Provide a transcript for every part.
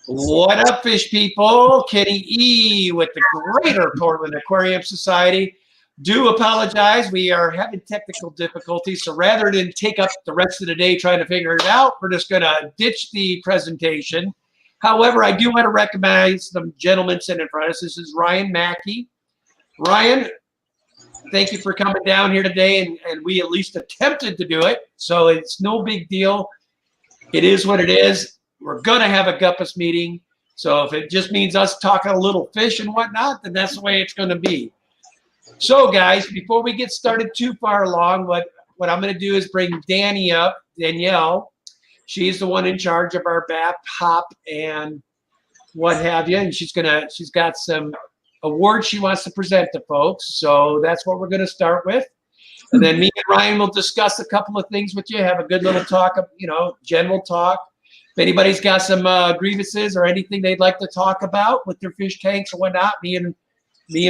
What up, fish people? Kenny E with the Greater Portland Aquarium Society. Do apologize. We are having technical difficulties, so rather than take up the rest of the day trying to figure it out, we're just going to ditch the presentation. However, I do want to recognize the gentleman sitting in front of us. This is Ryan Mackey. Ryan, thank you for coming down here today, and we at least attempted to do it, so it's no big deal. It is what it is. We're going to have a Gpas meeting, so if it just means us talking a little fish and whatnot, then that's the way it's going to be. So, guys, before we get started too far along, what I'm going to do is bring Danny up, Danielle. She's the one in charge of our BAP, HOP, and what have you, and she's got some awards she wants to present to folks, so that's what we're going to start with. And then me and Ryan will discuss a couple of things with you, have a good little talk, general talk. If anybody's got some grievances or anything they'd like to talk about with their fish tanks or whatnot, me and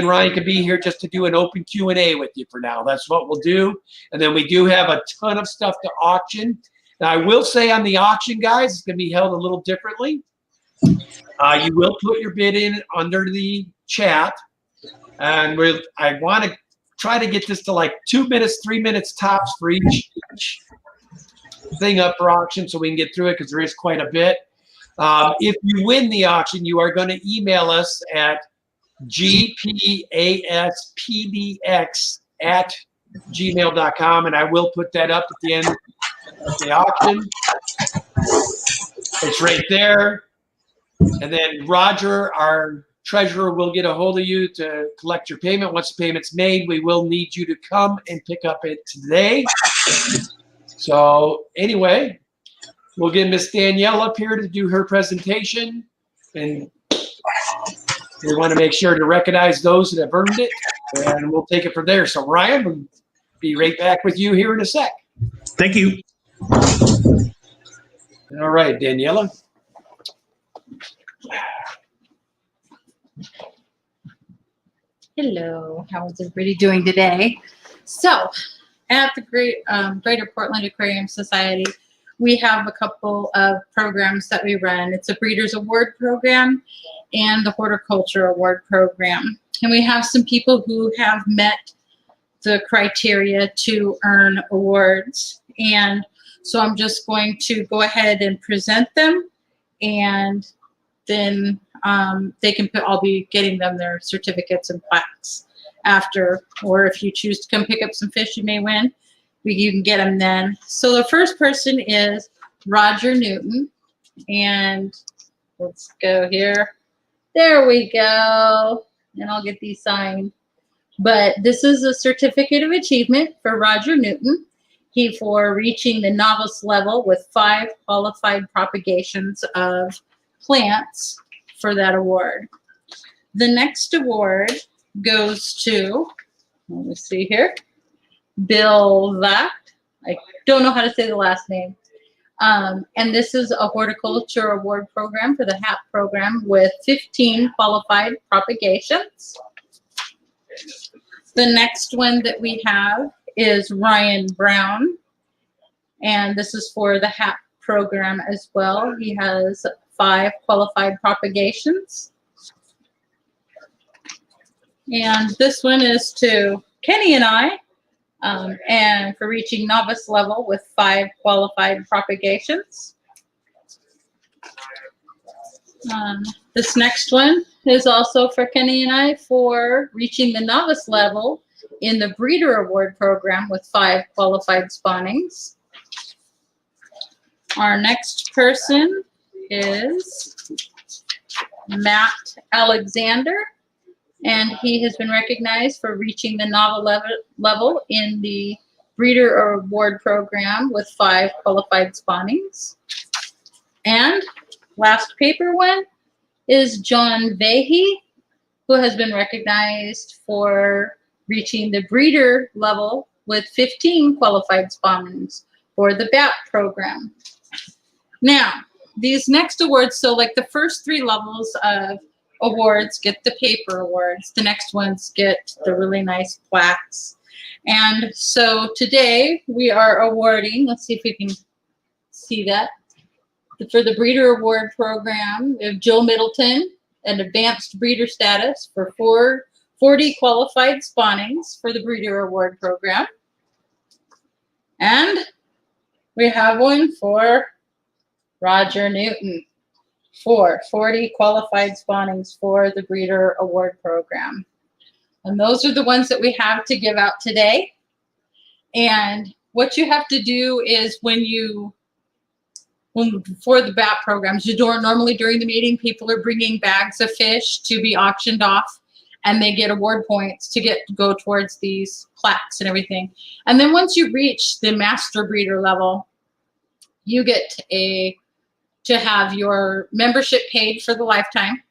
Ryan could be here just to do an open Q&A with you for now. That's what we'll do. And then we do have a ton of stuff to auction. Now, I will say on the auction, guys, it's going to be held a little differently. You will put your bid in under the chat. And I want to try to get this to like 2 minutes, 3 minutes tops for each thing up for auction so we can get through it because there is quite a bit. If you win the auction, you are going to email us at gpaspdx@gmail.com, and I will put that up at the end of the auction. It's right there. And then Roger, our treasurer, will get a hold of you to collect your payment. Once the payment's made, we will need you to come and pick up it today. So anyway, we'll get Miss Danielle up here to do her presentation, and we want to make sure to recognize those that have earned it, and we'll take it from there. So Ryan, we'll be right back with you here in a sec. Thank you. All right, Daniela. Hello, how is everybody doing today? So, at the Greater Portland Aquarium Society, we have a couple of programs that we run. It's a Breeders Award program and the Horticulture Award program. And we have some people who have met the criteria to earn awards. And so I'm just going to go ahead and present them, and then I'll be getting them their certificates and plaques after, or if you choose to come pick up some fish you may win, you can get them then. So the first person is Roger Newton, and let's go here. There we go, and I'll get these signed. But this is a certificate of achievement for Roger Newton. He for reaching the novice level with 5 qualified propagations of plants for that award. The next award goes to, let me see here, Bill Vacht. I don't know how to say the last name. And this is a horticulture award program for the HAP program with 15 qualified propagations. The next one that we have is Ryan Brown, and this is for the HAP program as well. He has 5 qualified propagations. And this one is to Kenny and I, and for reaching novice level with 5 qualified propagations. This next one is also for Kenny and I for reaching the novice level in the Breeder Award program with 5 qualified spawnings. Our next person is Matt Alexander, and he has been recognized for reaching the novice level in the Breeder Award program with 5 qualified spawnings. And last paper one is John Vahey, who has been recognized for reaching the breeder level with 15 qualified spawnings for the BAP program. Now, these next awards, so like the first 3 levels of awards get the paper awards. The next ones get the really nice plaques. And so today we are awarding, let's see if we can see that, For the Breeder Award program, we have Jill Middleton, an advanced breeder status for 40 qualified spawnings for the Breeder Award program. And we have one for Roger Newton for 40 qualified spawnings for the Breeder Award program. And those are the ones that we have to give out today. And what you have to do is for the BAP programs, normally during the meeting, people are bringing bags of fish to be auctioned off, and they get award points to go towards these plaques and everything. And then once you reach the master breeder level, you get to have your membership paid for the lifetime,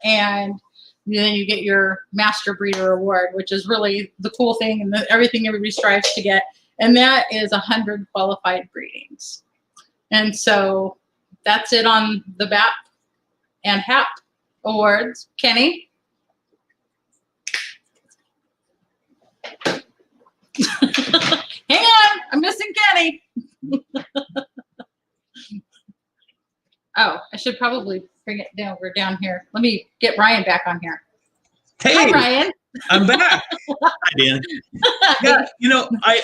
and then you get your master breeder award, which is really the cool thing and everything everybody strives to get. And that is 100 qualified breedings. And so that's it on the BAP and HAP awards. Kenny? Hang on, I'm missing Kenny. Oh, I should probably bring it down. We're down here. Let me get Ryan back on here. Hey, hi, Ryan. I'm back. Hi, Dan. Yeah, you know, I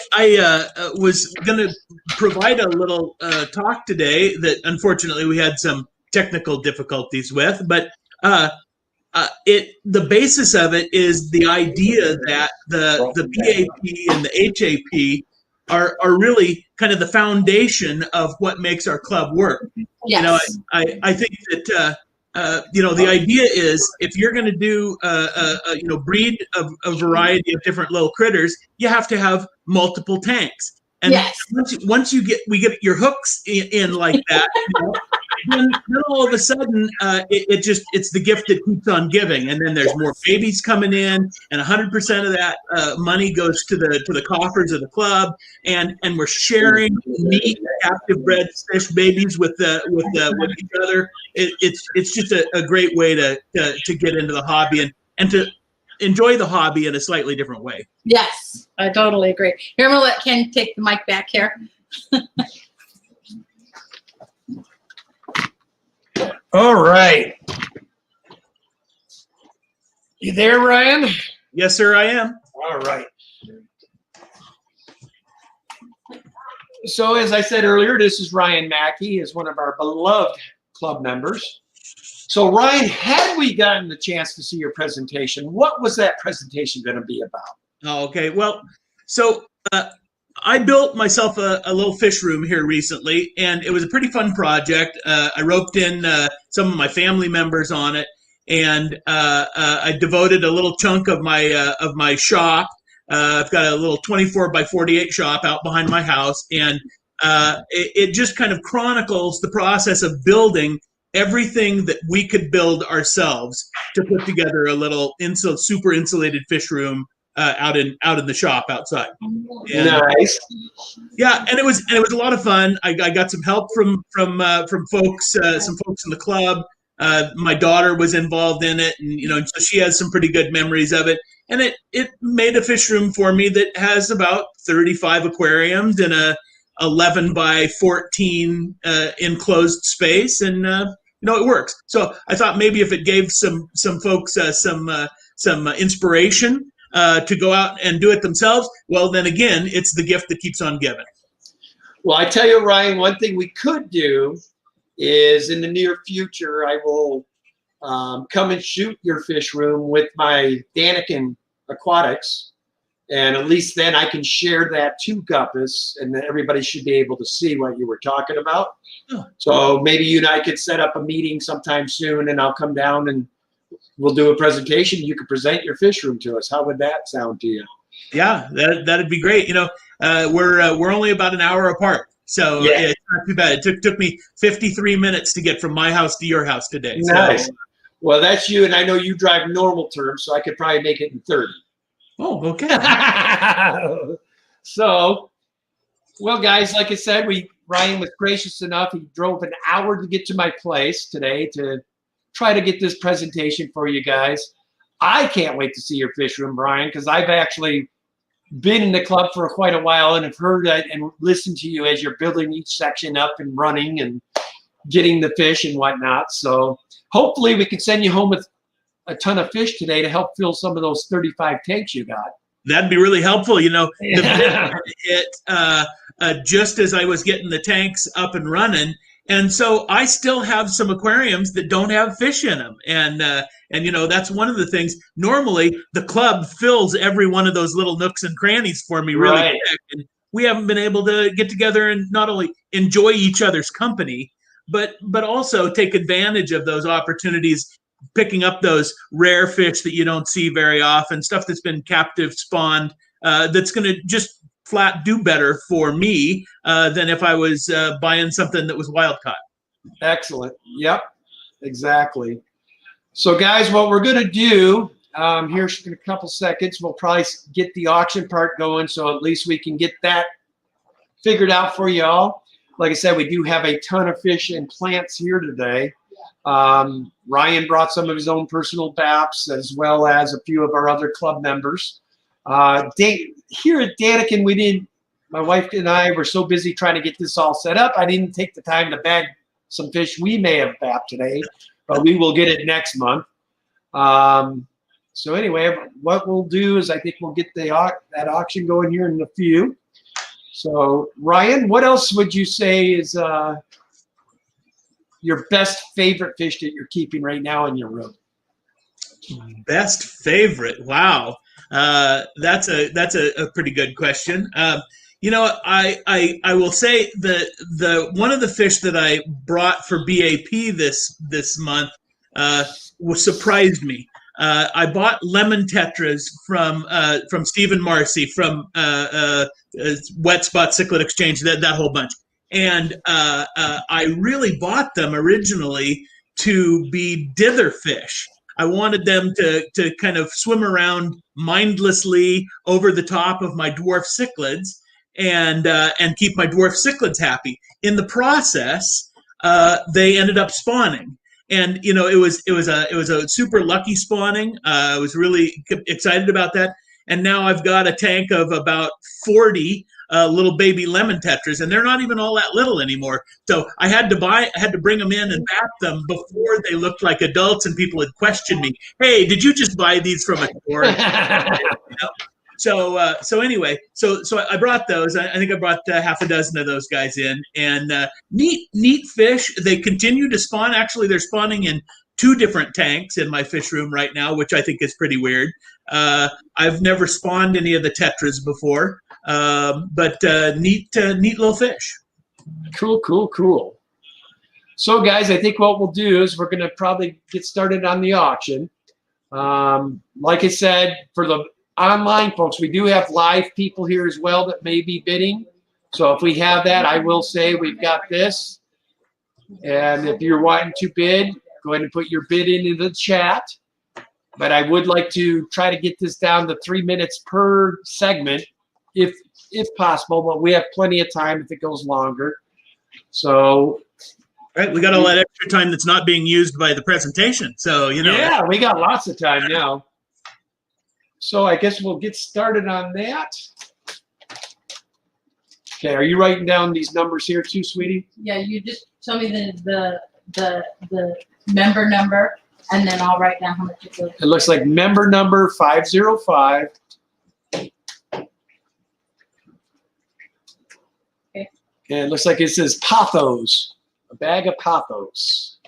was going to provide a little talk today that unfortunately we had some technical difficulties with, but the basis of it is the idea that the BAP and the HAP are really kind of the foundation of what makes our club work. Yes. You know, I think that you know, the idea is if you're going to do you know, breed a variety of different little critters, you have to have multiple tanks. And yes. once we get your hooks in like that, you know, then all of a sudden it's the gift that keeps on giving, and then there's more babies coming in, and 100% of that money goes to the coffers of the club, and we're sharing neat captive bred fish babies with each other. It's just a great way to get into the hobby and to enjoy the hobby in a slightly different way. Yes, I totally agree. Here, I'm gonna let Ken take the mic back here. All right. You there, Ryan? Yes, sir, I am. All right. So as I said earlier, this is Ryan Mackey, is one of our beloved club members. So Ryan, had we gotten the chance to see your presentation, what was that presentation going to be about? Oh, okay. Well, so I built myself a little fish room here recently, and it was a pretty fun project. I roped in some of my family members on it, and I devoted a little chunk of my shop. I've got a little 24 by 48 shop out behind my house, and it just kind of chronicles the process of building everything that we could build ourselves to put together a little super insulated fish room out in the shop outside. And, nice. Yeah, and it was a lot of fun. I got some help from folks, some folks in the club. My daughter was involved in it, and so she has some pretty good memories of it. And it made a fish room for me that has about 35 aquariums in a 11 by 14 enclosed space, and it works. So I thought maybe if it gave some folks some inspiration to go out and do it themselves, well, then again, it's the gift that keeps on giving. Well, I tell you, Ryan, one thing we could do is in the near future, I will come and shoot your fish room with my Daniken Aquatics. And at least then I can share that to Gpas, and then everybody should be able to see what you were talking about. Oh. So maybe you and I could set up a meeting sometime soon, and I'll come down and we'll do a presentation. You could present your fish room to us. How would that sound to you? Yeah, that'd be great. We're only about an hour apart, so yeah. It's not too bad. It took me 53 minutes to get from my house to your house today. Nice. So. Well, that's you, and I know you drive normal terms, so I could probably make it in 30. Oh, okay. So, well, guys, like I said, Ryan was gracious enough. He drove an hour to get to my place today to try to get this presentation for you guys. I can't wait to see your fish room, Brian, because I've actually been in the club for quite a while and have heard and listened to you as you're building each section up and running. And getting the fish and whatnot. So hopefully we can send you home with a ton of fish today to help fill some of those 35 tanks you got. That'd be really helpful. You know, Yeah. just as I was getting the tanks up and running. And so I still have some aquariums that don't have fish in them. And you know, that's one of the things. Normally, the club fills every one of those little nooks and crannies for me really Right. quick. And we haven't been able to get together and not only enjoy each other's company, but also take advantage of those opportunities, picking up those rare fish that you don't see very often, stuff that's been captive spawned, that's going to just flat do better for me than if I was buying something that was wild caught. Excellent. Yep, exactly. So guys, what we're going to do here in a couple seconds, we'll probably get the auction part going, so at least we can get that figured out for y'all. Like I said, we do have a ton of fish and plants here today. Ryan brought some of his own personal BAPs, as well as a few of our other club members. Here at Daniken, my wife and I were so busy trying to get this all set up, I didn't take the time to bag some fish we may have BAPed today, but we will get it next month. So anyway, what we'll do is I think we'll get that auction going here in a few. So Ryan, what else would you say is your best favorite fish that you're keeping right now in your room? Best favorite? Wow, that's a pretty good question. You know, I will say the one of the fish that I brought for BAP this month surprised me. I bought lemon tetras from Stephen Marcy from Wet Spot Cichlid Exchange, that whole bunch. And I really bought them originally to be dither fish. I wanted them to kind of swim around mindlessly over the top of my dwarf cichlids and keep my dwarf cichlids happy. In the process, they ended up spawning. And you know, it was a super lucky spawning. I was really excited about that. And now I've got a tank of about 40 little baby lemon tetras, and they're not even all that little anymore. So I had to bring them in and BAP them before they looked like adults, and people had questioned me, "Hey, did you just buy these from a store?" You know? So anyway, so I brought those. I think I brought half a dozen of those guys in, and neat fish. They continue to spawn. Actually, they're spawning in 2 different tanks in my fish room right now, which I think is pretty weird. I've never spawned any of the tetras before, but neat little fish. Cool. So guys, I think what we'll do is we're going to probably get started on the auction. Like I said, for the online folks, we do have live people here as well that may be bidding. So if we have that, I will say we've got this. And if you're wanting to bid, go ahead and put your bid into the chat. But I would like to try to get this down to 3 minutes per segment, if possible. But we have plenty of time if it goes longer. So, right, we got all that extra time that's not being used by the presentation. So you know, yeah, we got lots of time now. So I guess we'll get started on that. Okay, are you writing down these numbers here too, sweetie? Yeah, you just tell me the member number, and then I'll write down how much it goes. It looks like member number 505. Okay. And it looks like it says pothos, a bag of pothos.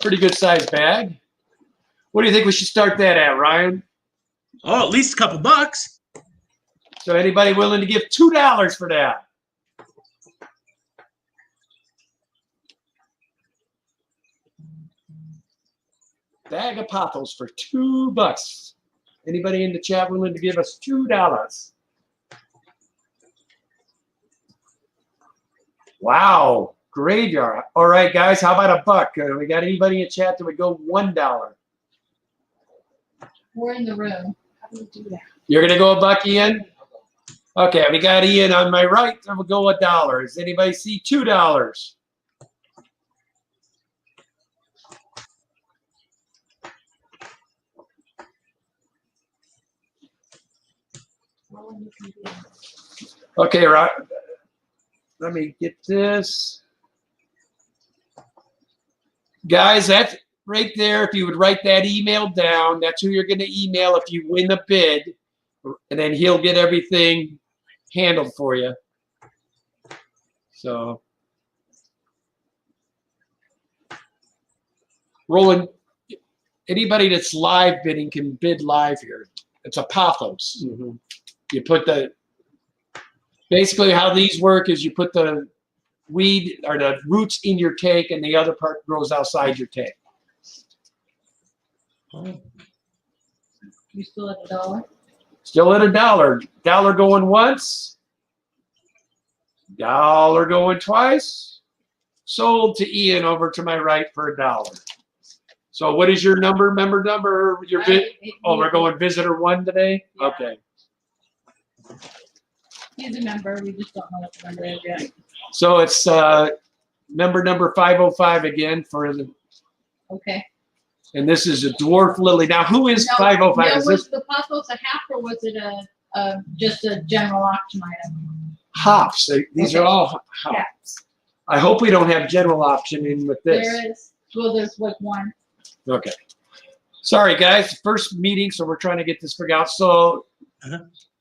Pretty good sized bag. What do you think we should start that at, Ryan? Oh, at least a couple bucks. So anybody willing to give $2 for that? Bag of pothos for $2. Anybody in the chat willing to give us $2? Wow, graveyard. All right, guys, how about a buck? We got anybody in chat that would go $1? We're in the room. How do we do that? You're gonna go a buck, Ian? Okay, we got Ian on my right. I will go $1. Does anybody see $2? Okay, right. let me get this. Guys, that's right there. If you would write that email down, that's who you're going to email if you win the bid. And then he'll get everything handled for you. So, Roland, anybody that's live bidding can bid live here. It's a pothos. Mm-hmm. You put basically how these work is you put the weed or the roots in your tank and the other part grows outside your tank. You still at $1? Still at $1. Dollar going once. Dollar going twice. Sold to Ian over to my right for $1. So what is your number? Member number? Your bid? Oh, we're going visitor 1 today? Yeah. Okay. He's a member. We just don't know what the number is yet. So it's member number 505 again for the, Okay. and this is a dwarf lily. Now, who is Now, 505? now, Is was this the pothos a half or was it a just a general auction item? hops? These are Okay. all hops. Caps. I hope we don't have general option in with this. There is. Well, there's like one. Okay. Sorry, guys. First meeting, so we're trying to get this figured out. So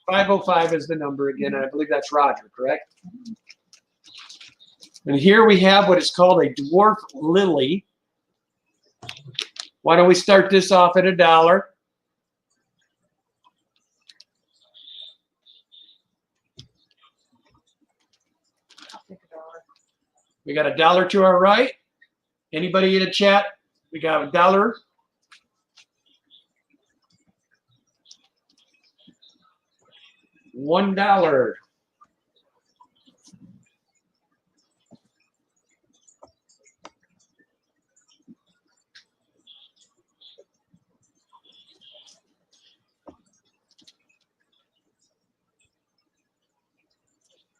505 is the number again. I believe that's Roger, correct? And here we have what is called a dwarf lily. Why don't we start this off at $1? I'll take $1. We got $1 to our right. Anybody in the chat? We got $1. $1.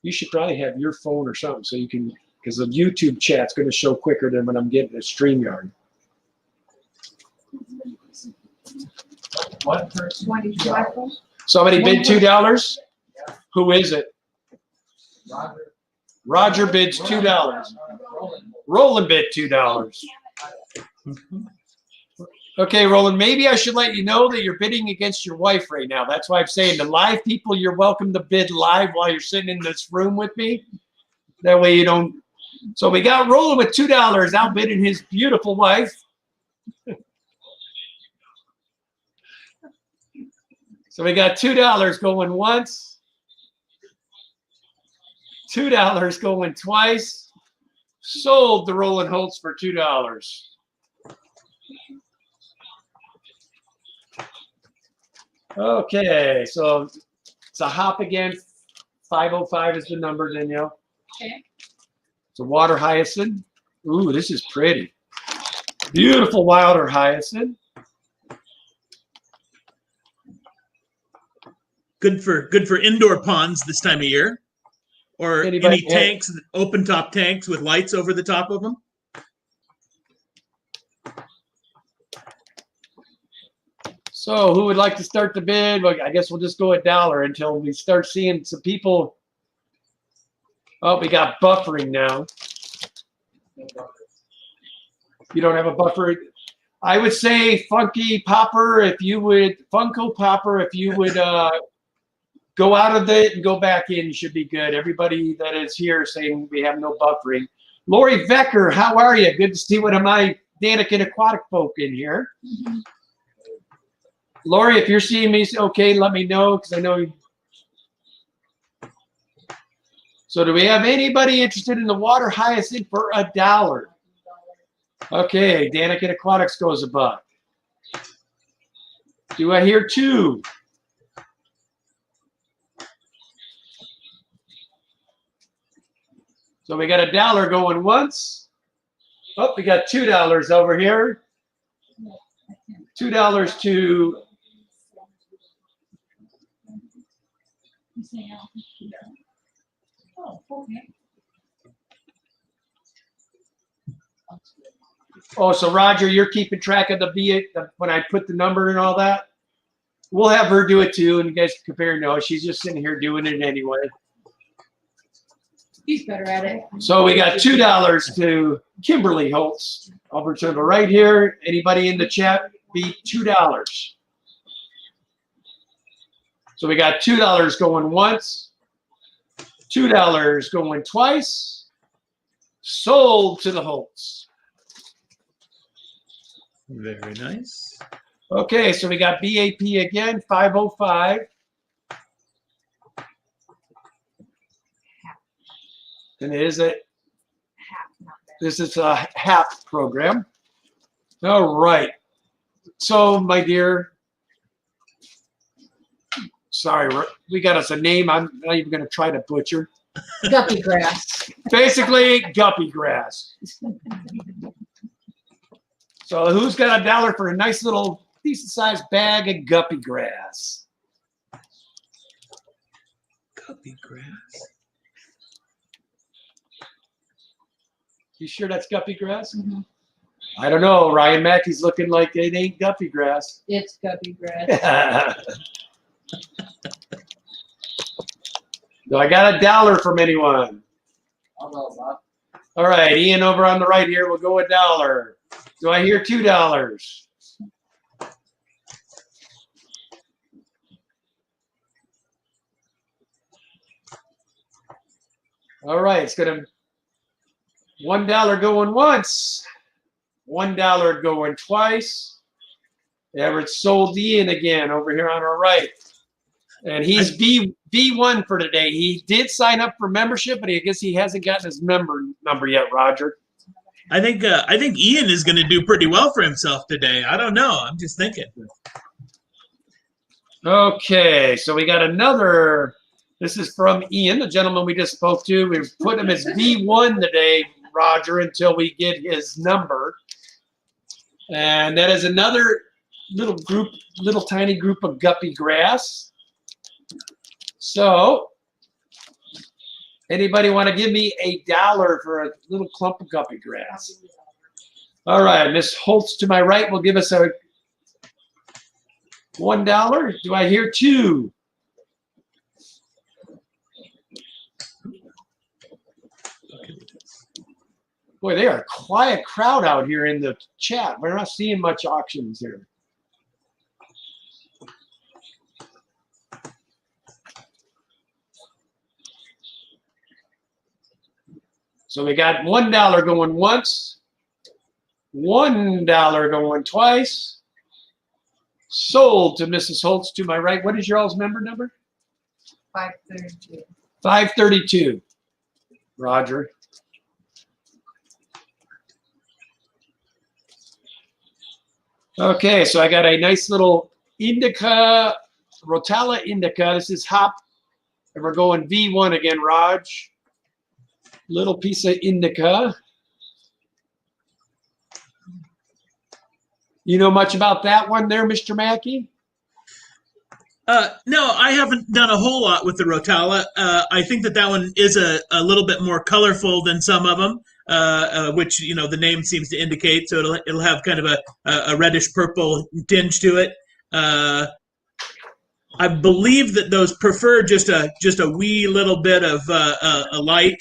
You should probably have your phone or something so you can, because the YouTube chat's going to show quicker than when I'm getting a StreamYard. What? 22 iPhone? Somebody bid $2? Who is it? Roger. Roger bids $2. Roland bid $2. Okay, Roland, maybe I should let you know that you're bidding against your wife right now. That's why I'm saying to live people, you're welcome to bid live while you're sitting in this room with me. That way you don't. So we got Roland with $2 outbidding his beautiful wife. So we got $2 going once. $2 going twice. Sold to Roland Holtz for $2. Okay, so it's a hop again. 505 is the number, Danielle. Okay. It's a water hyacinth. Ooh, this is pretty. Beautiful wilder hyacinth. Good for indoor ponds this time of year, or Anybody any tanks, open top tanks with lights over the top of them. So who would like to start the bid? Well, I guess we'll just go $1 until we start seeing some people. Oh, we got buffering now. You don't have a buffer. I would say Funko Popper, if you would go out of it and go back in, you should be good. Everybody that is here saying we have no buffering. Lori Becker, how are you? Good to see one of my Daniken aquatic folk in here. Mm-hmm. Lori, if you're seeing me, okay, let me know because I know you. So do we have anybody interested in the water hyacinth for $1? Okay, Daniken Aquatics goes $1. Do I hear 2? So we got $1 going once. Oh, we got $2 over here. $2 to Oh, okay. Oh, so Roger, you're keeping track of when I put the number and all that? We'll have her do it too, and you guys can compare notes. She's just sitting here doing it anyway. He's better at it. So we got $2 to Kimberly Holtz. Over to the right here. Anybody in the chat beat $2? So we got $2 going once, $2 going twice. Sold to the Holtz. Very nice. Okay, so we got BAP again, 505. And this is a HAP program. All right. So, my dear, sorry, we got us a name I'm not even going to try to butcher. Guppy grass. Basically, guppy grass. So who's got $1 for a nice little decent-sized bag of guppy grass? Guppy grass. You sure that's guppy grass? Mhm. I don't know. Ryan Mackey's looking like it ain't guppy grass. It's guppy grass. Do I got $1 from anyone? I'll go, Bob. All right, Ian over on the right here will go $1. Do I hear $2? All right, it's gonna $1 going once, $1 going twice. Everett sold Ian again over here on our right. And he's B1 for today. He did sign up for membership, but I guess he hasn't gotten his member number yet, Roger. I think Ian is going to do pretty well for himself today. I don't know. I'm just thinking. Okay, so we got another. This is from Ian, the gentleman we just spoke to. We've put him as B1 today, Roger, until we get his number. And that is another little tiny group of guppy grass. So, anybody want to give me $1 for a little clump of guppy grass? All right, Miss Holtz to my right will give us a $1. Do I hear $2? Boy, they are a quiet crowd out here in the chat. We're not seeing much auctions here. So we got $1 going once, $1 going twice. Sold to Mrs. Holtz to my right. What is your all's member number? 532. 532. Roger. Okay, so I got a nice little indica, Rotala indica. This is hop, and we're going V1 again, Raj. Little piece of indica. You know much about that one there, Mr. Mackey? No, I haven't done a whole lot with the Rotala. I think that one is a little bit more colorful than some of them, which the name seems to indicate. So it'll have kind of a reddish purple tinge to it. I believe that those prefer just a wee little bit of a light,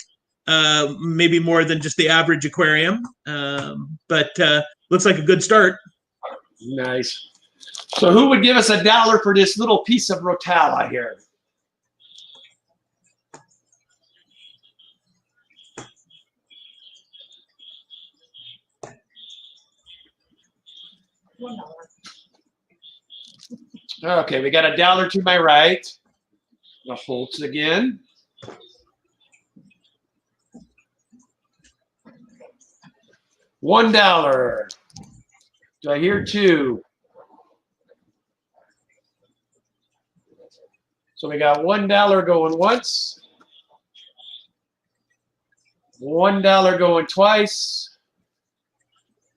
maybe more than just the average aquarium. But looks like a good start. Nice. So who would give us $1 for this little piece of Rotala here? Okay, we got $1 to my right. The Holtz again. $1. Do I hear $2? So we got $1 going once, $1 going twice.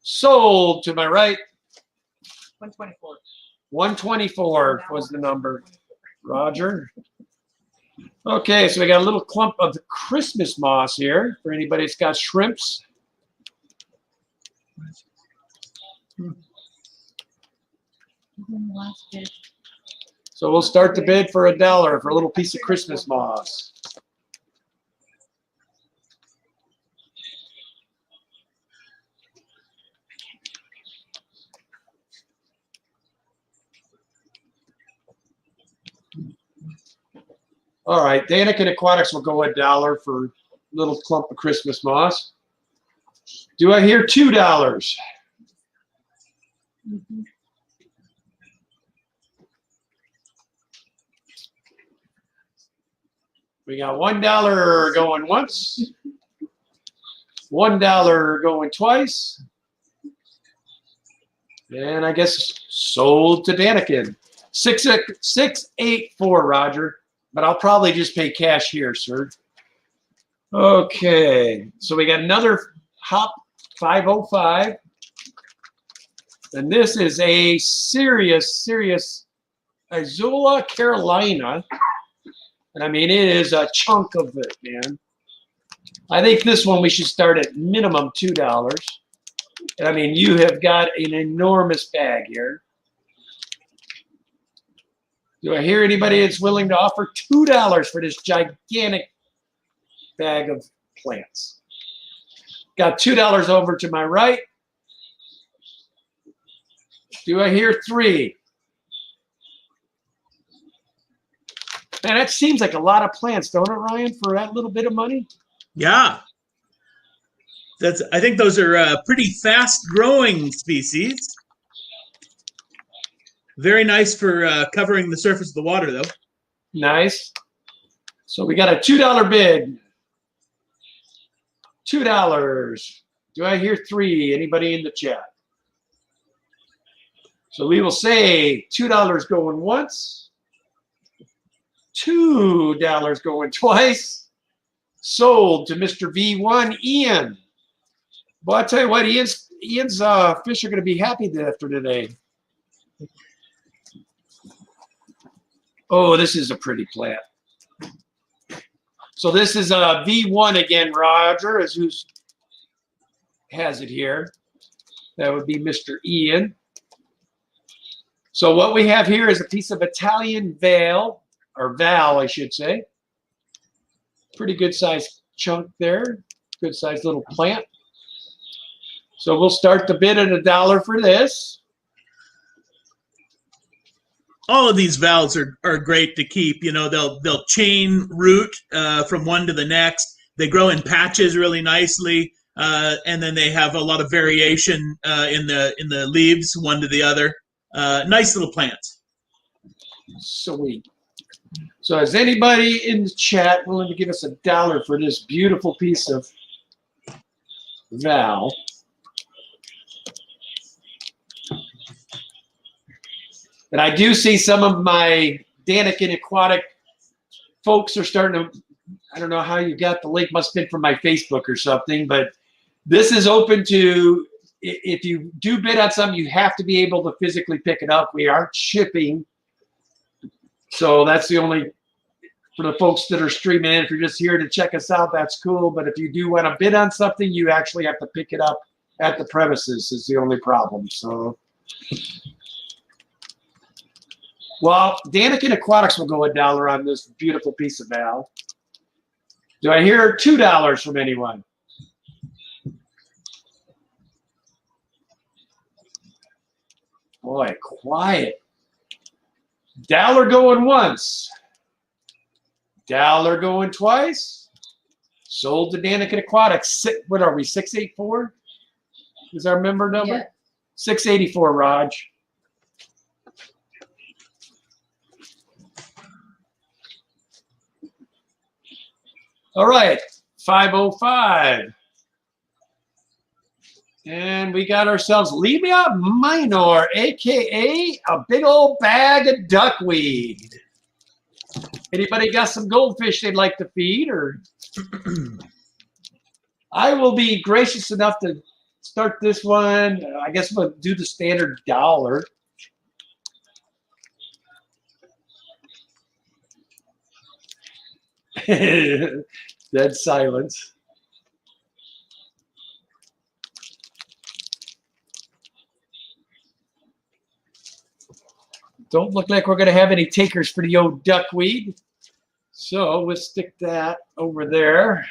Sold to my right. 124. 124 was the number. Roger. Okay, so we got a little clump of Christmas moss here for anybody that's got shrimps. So we'll start the bid for $1 for a little piece of Christmas moss. All right, Daniken Aquatics will go $1 for a little clump of Christmas moss. Do I hear $2? Mhm. We got $1 going once, $1 going twice, and I guess sold to Daniken. 684, Roger, but I'll probably just pay cash here, sir. Okay, so we got another hop 505, and this is a serious Azula Carolina. And I mean, it is a chunk of it, man. I think this one we should start at minimum $2. And I mean, you have got an enormous bag here. Do I hear anybody that's willing to offer $2 for this gigantic bag of plants? Got $2 over to my right. Do I hear $3? Man, that seems like a lot of plants, don't it, Ryan, for that little bit of money? Yeah. I think those are pretty fast-growing species. Very nice for covering the surface of the water, though. Nice. So we got a $2 bid. $2. Do I hear $3? Anybody in the chat? So we will say $2 going once. $2 going twice. Sold to Mr. V1 Ian. Well, I tell you what, Ian's fish are going to be happy after today. Oh, this is a pretty plant. So this is a V1 again, Roger, is who's has it here. That would be Mr. Ian. So what we have here is a piece of Italian Val, I should say. Pretty good sized chunk there. Good sized little plant. So we'll start the bid at $1 for this. All of these valves are great to keep. You know, they'll chain root from one to the next. They grow in patches really nicely, and then they have a lot of variation in the leaves, one to the other. Nice little plants. Sweet. So is anybody in the chat willing to give us $1 for this beautiful piece of Val? And I do see some of my Daniken Aquatic folks are starting to, I don't know how you got the link, must have been from my Facebook or something, but this is open to, if you do bid on something, you have to be able to physically pick it up. We aren't shipping. So that's the only, for the folks that are streaming in, if you're just here to check us out, that's cool. But if you do want to bid on something, you actually have to pick it up at the premises is the only problem. So, well, Daniken Aquatics will go $1 on this beautiful piece of Val. Do I hear $2 from anyone? Boy, quiet. $1 going once. $1 going twice. Sold to Daniken Aquatics. What are we, 684? Is our member number? Yeah. 684, Raj. All right, 505. And we got ourselves Libya Minor, a.k.a. a big old bag of duckweed. Anybody got some goldfish they'd like to feed? Or I will be gracious enough to start this one. I guess we'll do the standard $1. Dead silence. Don't look like we're going to have any takers for the old duckweed. So we'll stick that over there.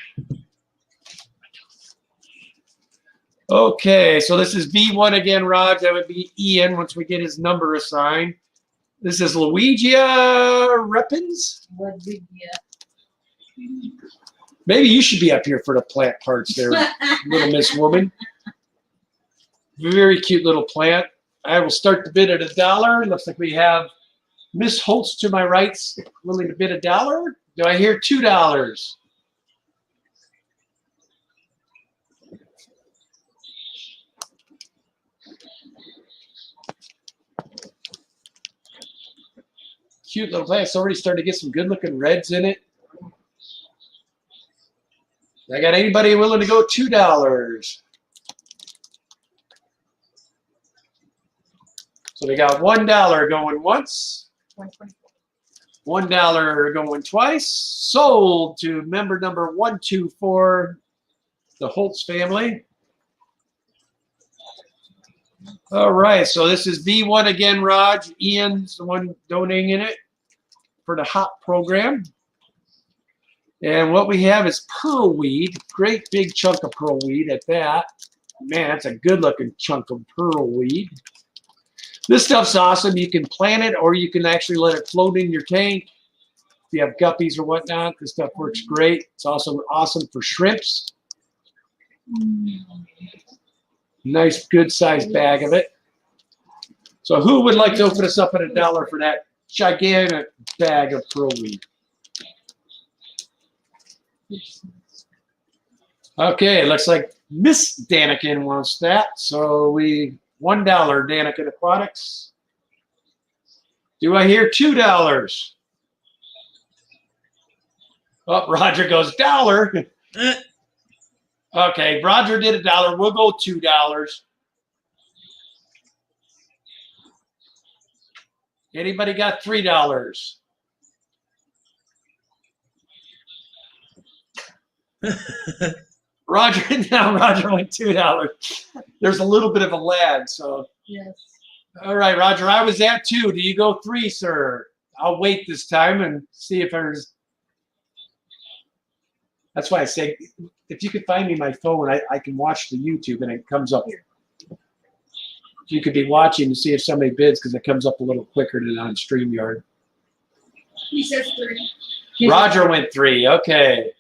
Okay, so this is V1 again, Raj. That would be Ian once we get his number assigned. This is Luigia Repins. What did you Maybe you should be up here for the plant parts there, little Miss Woman. Very cute little plant. I will start the bid at $1. Looks like we have Miss Holtz to my right, willing to bid $1. Do I hear $2? Cute little plant. It's already starting to get some good-looking reds in it. I got anybody willing to go $2? So we got $1 going once, $1 going twice. Sold to member number 124, the Holtz family. All right, so this is V1 again, Raj. Ian's the one donating it for the HOP program. And what we have is pearl weed, great big chunk of pearl weed at that. Man, that's a good looking chunk of pearl weed. This stuff's awesome. You can plant it or you can actually let it float in your tank. If you have guppies or whatnot, this stuff works great. It's also awesome for shrimps. Nice, good sized bag of it. So who would like to open us up at $1 for that gigantic bag of pearl weed? Okay, looks like Miss Danikin wants that. So $1, Danikin Aquatics. Do I hear $2? Oh, Roger goes $1. Okay, Roger did $1. We'll go $2. Anybody got $3? Roger went $2. There's a little bit of a lag, so. Yes. All right, Roger, I was at 2. Do you go 3, sir? I'll wait this time and see if there's. That's why I say, if you could find me my phone, I can watch the YouTube and it comes up. You could be watching to see if somebody bids because it comes up a little quicker than on StreamYard. He says 3. Roger went 3. Okay.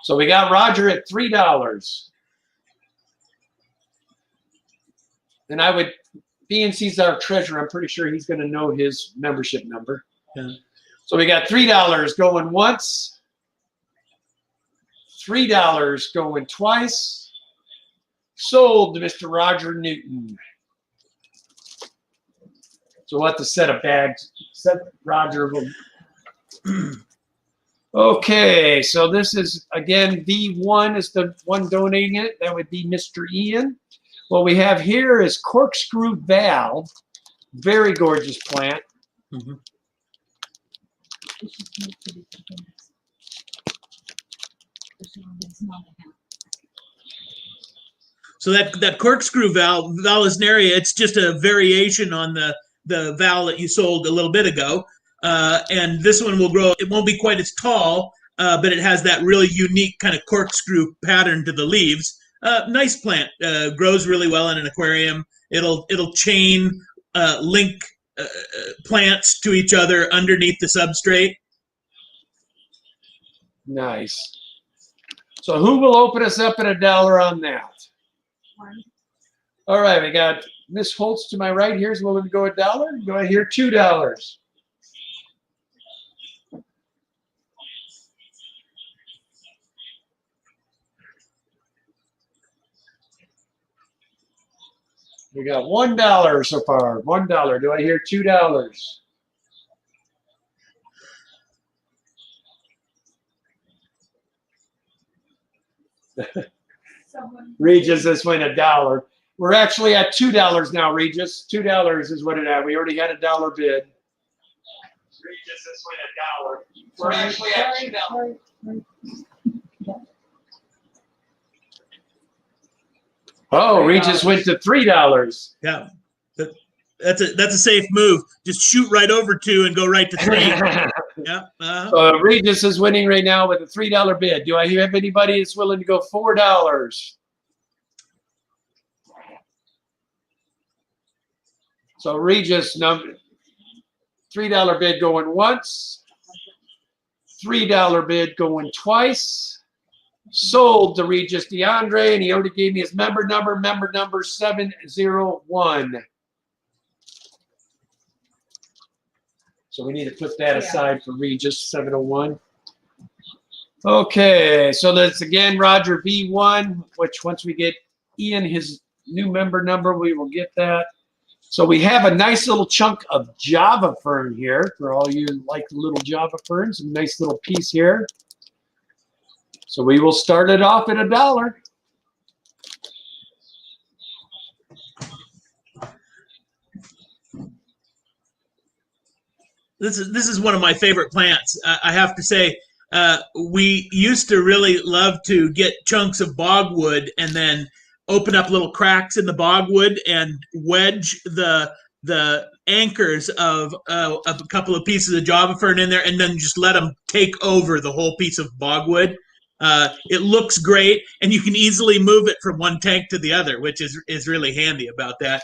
So we got Roger at $3. And I would, being he's our treasurer, I'm pretty sure he's going to know his membership number. Yeah. So we got $3 going once. $3 going twice. Sold to Mr. Roger Newton. So we'll have to set a bag. Set Roger. Okay, so this is, again, V1 is the one donating it. That would be Mr. Ian. What we have here is corkscrew valve. Very gorgeous plant. Mm-hmm. So that corkscrew valve, Vallisneria, it's just a variation on the valve that you sold a little bit ago. And this one will grow. It won't be quite as tall, but it has that really unique kind of corkscrew pattern to the leaves. Nice plant. Grows really well in an aquarium. It'll chain link plants to each other underneath the substrate. Nice. So who will open us up at $1 on that? 1. All right, we got Miss Holtz to my right. Here's willing to go $1. Do I hear $2? We got $1 so far. $1. Do I hear $2? Regis, this went $1. We're actually at $2 now, Regis. $2 is what it at. We already had $1 bid. Regis, this went $1. We're actually at $2. Oh, Regis went to $3. Yeah, that's a safe move. Just shoot right over 2 and go right to 3. Yeah. Regis is winning right now with a $3 bid. Do I have anybody that's willing to go $4? So Regis, $3 bid going once. $3 bid going twice. Sold to Regis DeAndre, and he already gave me his member number 701. So we need to put that aside for Regis 701. Okay, so that's again Roger V1, which once we get Ian his new member number, we will get that. So we have a nice little chunk of Java fern here for all you who like the little Java ferns. A nice little piece here. So we will start it off at $1. This is one of my favorite plants. I have to say, we used to really love to get chunks of bogwood and then open up little cracks in the bogwood and wedge the anchors of a couple of pieces of Java fern in there, and then just let them take over the whole piece of bogwood. It looks great, and you can easily move it from one tank to the other, which is really handy about that.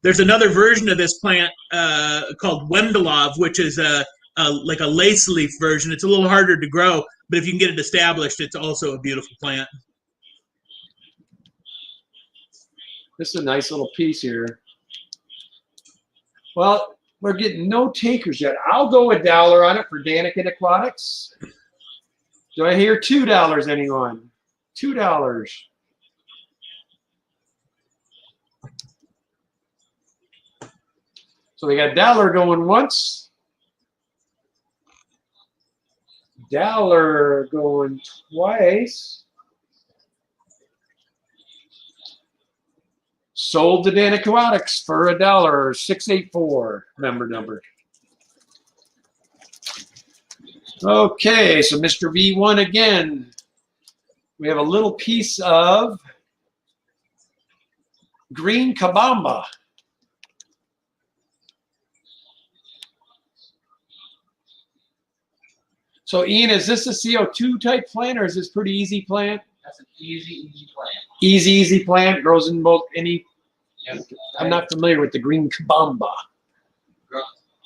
There's another version of this plant called Wendelov, which is like a lace leaf version. It's a little harder to grow, but if you can get it established, it's also a beautiful plant. This is a nice little piece here. Well, we're getting no takers yet. I'll go $1 on it for Daniken Aquatics. Do I hear $2, anyone? $2. So we got $1 going once. $1 going twice. Sold to Dan Aquatics for $1, 684 member number. Okay, so Mr. V1 again. We have a little piece of green kabamba. So Ian, is this a CO2 type plant or is this pretty easy plant? That's an easy plant. Easy plant, grows in both any. Yep. I'm not familiar with the green kabamba.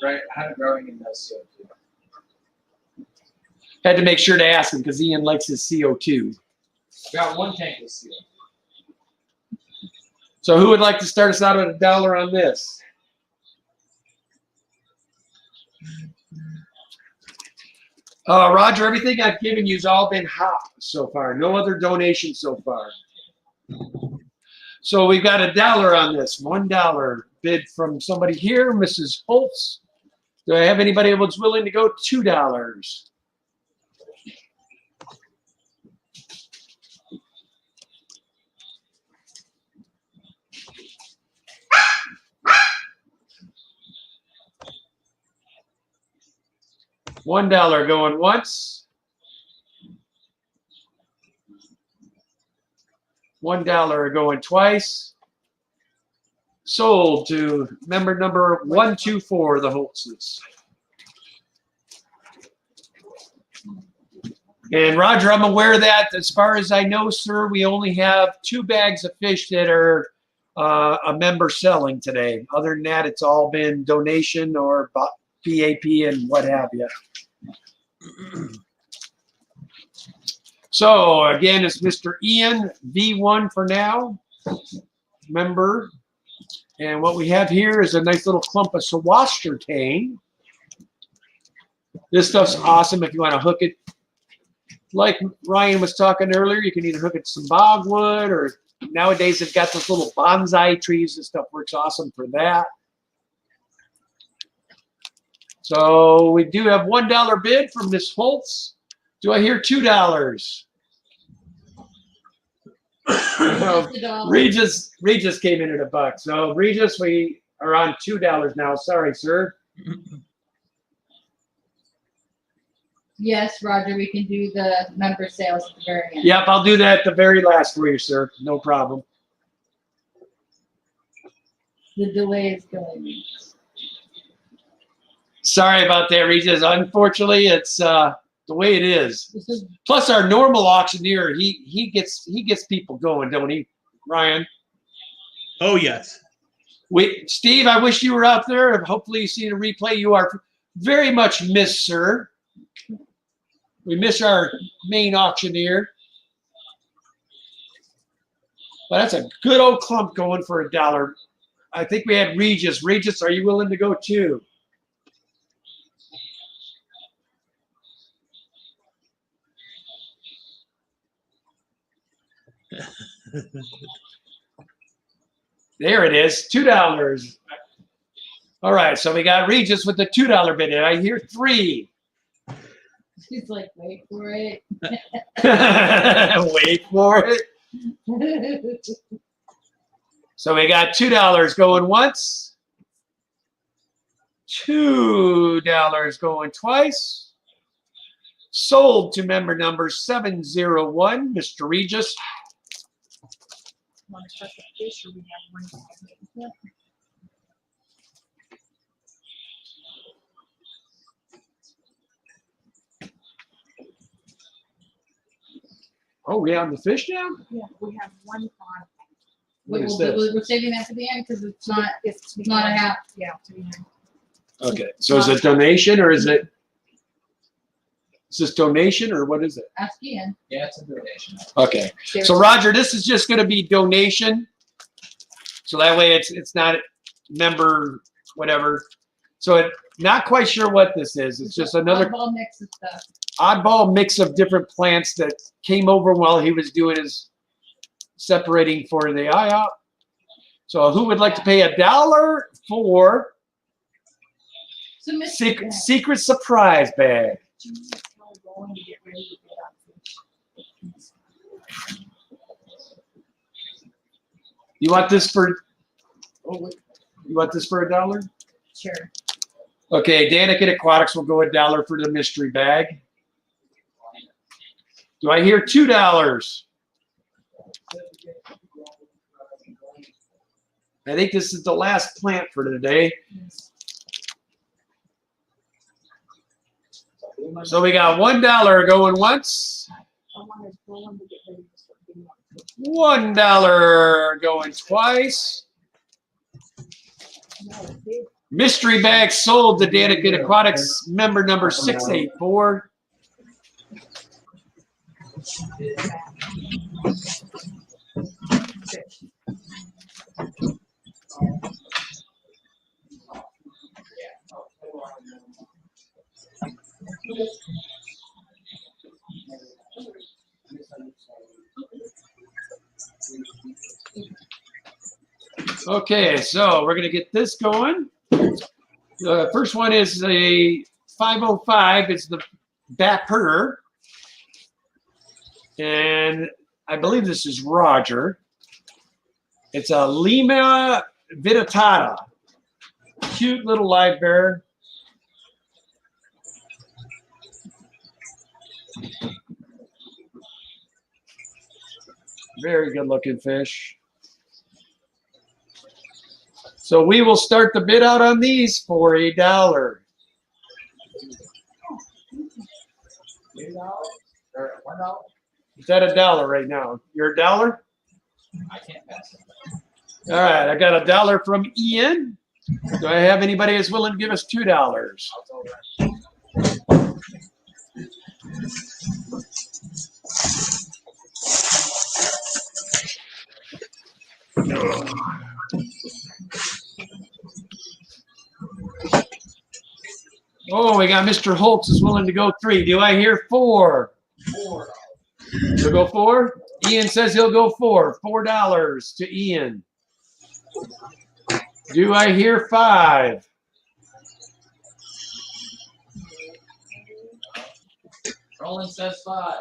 Right, how growing in those CO2. Had to make sure to ask him because Ian likes his CO2. Got one tank with CO2. So who would like to start us out at $1 on this? Roger, everything I've given you has all been hot so far. No other donations so far. So we've got $1 on this. $1 bid from somebody here, Mrs. Holtz. Do I have anybody who's willing to go $2? $1 going once. $1 going twice. Sold to member number 124, the Holtzes. And Roger, I'm aware that as far as I know, sir, we only have 2 bags of fish that are a member selling today. Other than that, it's all been donation or PAP and what have you. So again, it's Mr. Ian V1 for now, member. And what we have here is a nice little clump of Sawashterne. This stuff's awesome if you want to hook it. Like Ryan was talking earlier, you can either hook it to some bogwood or nowadays they've got those little bonsai trees. This stuff works awesome for that. So we do have $1 bid from Miss Holtz. Do I hear $2? Regis came in at $1. So Regis, we are on $2 now. Sorry, sir. Yes, Roger, we can do the member sales at the very end. Yep, I'll do that at the very last for you, sir. No problem. The delay is going. Sorry about that, Regis. Unfortunately, it's the way it is. Plus, our normal auctioneer, he gets people going, don't he, Ryan? Oh yes. Steve, I wish you were out there. Hopefully you see the replay. You are very much missed, sir. We miss our main auctioneer. But that's a good old clump going for $1. I think we had Regis. Regis, are you willing to go too? There it is, $2. All right, so we got Regis with the $2 bid. And I hear 3. She's like, wait for it. Wait for it. So we got $2 going once, $2 going twice. Sold to member number 701, Mr. Regis. Want to start the fish or we have one? Oh, we on the fish now? Yeah, we have one on. What is this? We're saving that for the end because it's not a half. Yeah, to be here. Okay, so is it donation or is this donation or what is it? Ask Ian. Yeah, it's a donation. Okay, so Roger, this is just going to be donation. So that way it's not member whatever. So not quite sure what this is. It's just another Oddball mix of stuff. oddball mix of different plants that came over while he was doing his separating for the IOP. So who would like to pay $1 for So Mr. secret surprise bag? Going to get ready to get on fish. You want this for? You want this for $1? Sure. Okay, Danica Aquatics will go $1 for the mystery bag. Do I hear $2? I think this is the last plant for today. So we got $1 going once, I want to go on to get ready to start getting on fish. $1 going twice. No, big. Mystery bag sold to Danica Aquatics member number 684. Fish. Okay, so we're gonna get this going. The first one is a 505. It's the Bapper. And I believe this is Roger. It's a Lima vittata. Cute little live bear. Very good looking fish. So we will start the bid out on these for $1. $2 or $1? Is that $1 right now? You're $1? I can't pass it. All right, I got $1 from Ian. Do I have anybody that's willing to give us $2? I'll tell that. Oh, we got Mr. Holtz is willing to go 3. Do I hear 4? $4. You'll go 4? Ian says he'll go 4. $4 to Ian. Do I hear 5? Roland says 5.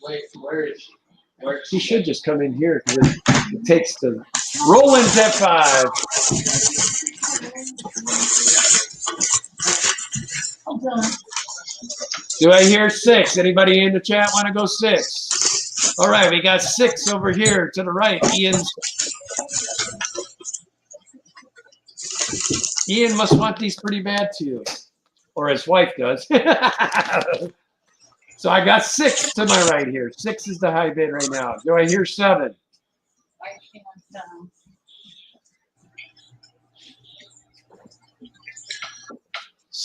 Wait, where is she? Where is He should just come in here because it takes the Roland's at 5. Hold on. Do I hear 6? Anybody in the chat want to go 6? All right, we got 6 over here to the right. Ian must want these pretty bad too, or his wife does. So I got 6 to my right here. 6 is the high bid right now. Do I hear 7? I can't.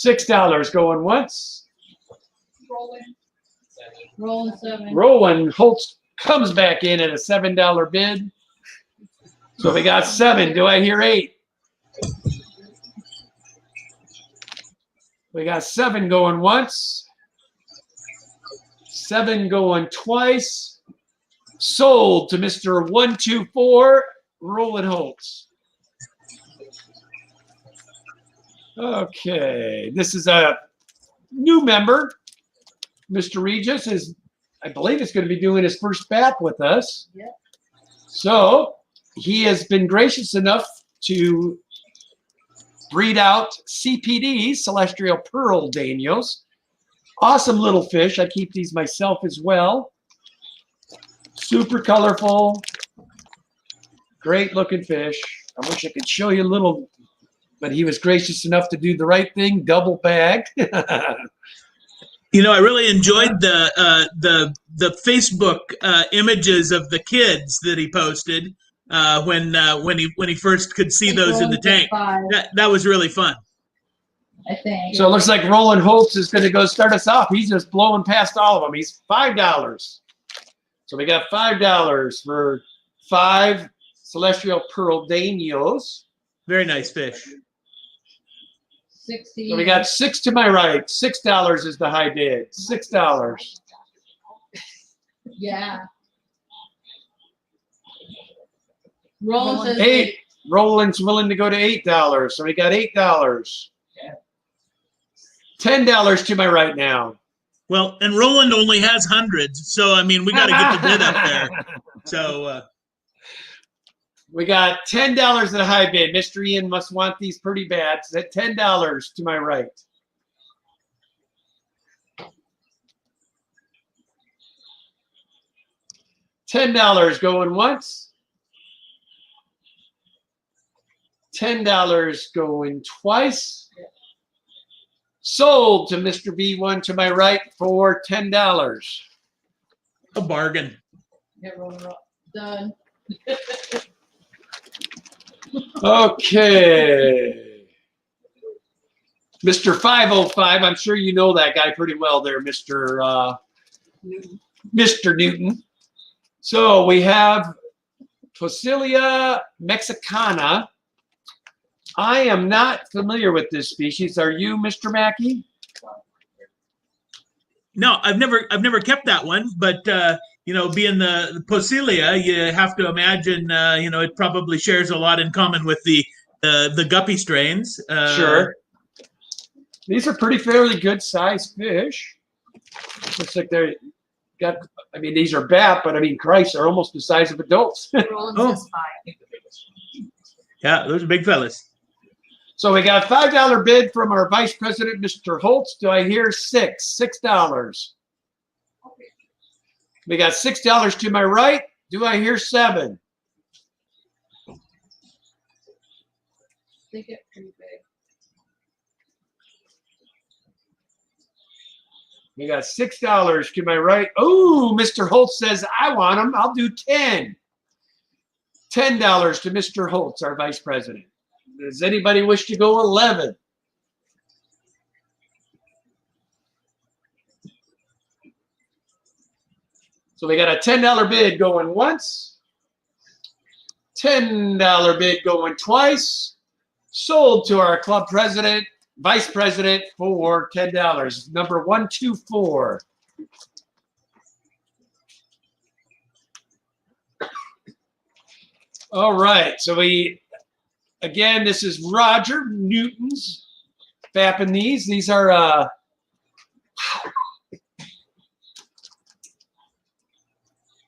$6 going once. Rolling 7. Rolling. Holtz comes back in at a $7 bid. So we got 7. Do I hear 8? We got 7 going once. 7 going twice. Sold to Mr. 124, Roland Holtz. Okay, this is a new member. Mr. Regis is, I believe, is going to be doing his first bat with us. Yep. So he has been gracious enough to breed out CPDs, Celestial Pearl Danios. Awesome little fish. I keep these myself as well. Super colorful. Great looking fish. I wish I could show you a little, but he was gracious enough to do the right thing, double bag. You know, I really enjoyed the Facebook images of the kids that he posted when he first could see those in the tank. That was really fun. I think. So it looks like Roland Holtz is going to go start us off. He's just blowing past all of them. He's $5. So we got $5 for 5 Celestial Pearl Danios. Very nice fish. 60. So we got 6 to my right. $6 is the high bid. $6. Yeah. Roland says 8. Roland's willing to go to $8. So we got $8. $10 to my right now. Well, and Roland only has hundreds, so I mean we got to get the bid up there. So we got $10 at a high bid. Mr. Ian must want these pretty bad. So at $10 to my right. $10 going once. $10 going twice. Sold to Mr. B1 to my right for $10. a bargain. Get rolling up. Done. Okay. Mr. 505, I'm sure you know that guy pretty well there, Mr. Newton. So we have Posilia mexicana. I am not familiar with this species. Are you, Mr. Mackey? No, I've never kept that one, but you know, being the Posilia, you have to imagine you know, it probably shares a lot in common with the guppy strains. Sure. These are pretty fairly good sized fish. Looks like they're got, I mean, these are bat, but I mean, Christ, they're almost the size of adults. Roland Oh. says 5. Yeah, those are big fellas. So we got $5 bid from our Vice President, Mr. Holtz. Do I hear $6? We got $6 to my right. Do I hear 7? They get pretty big. We got $6 to my right. Oh, Mr. Holtz says, I want them. I'll do 10. $10 to Mr. Holtz, our Vice President. Does anybody wish to go 11? So we got a $10 bid going once. $10 bid going twice. Sold to our club president, vice president for $10. Number 124. All right. So we, again, this is Roger Newton's fapping these. These are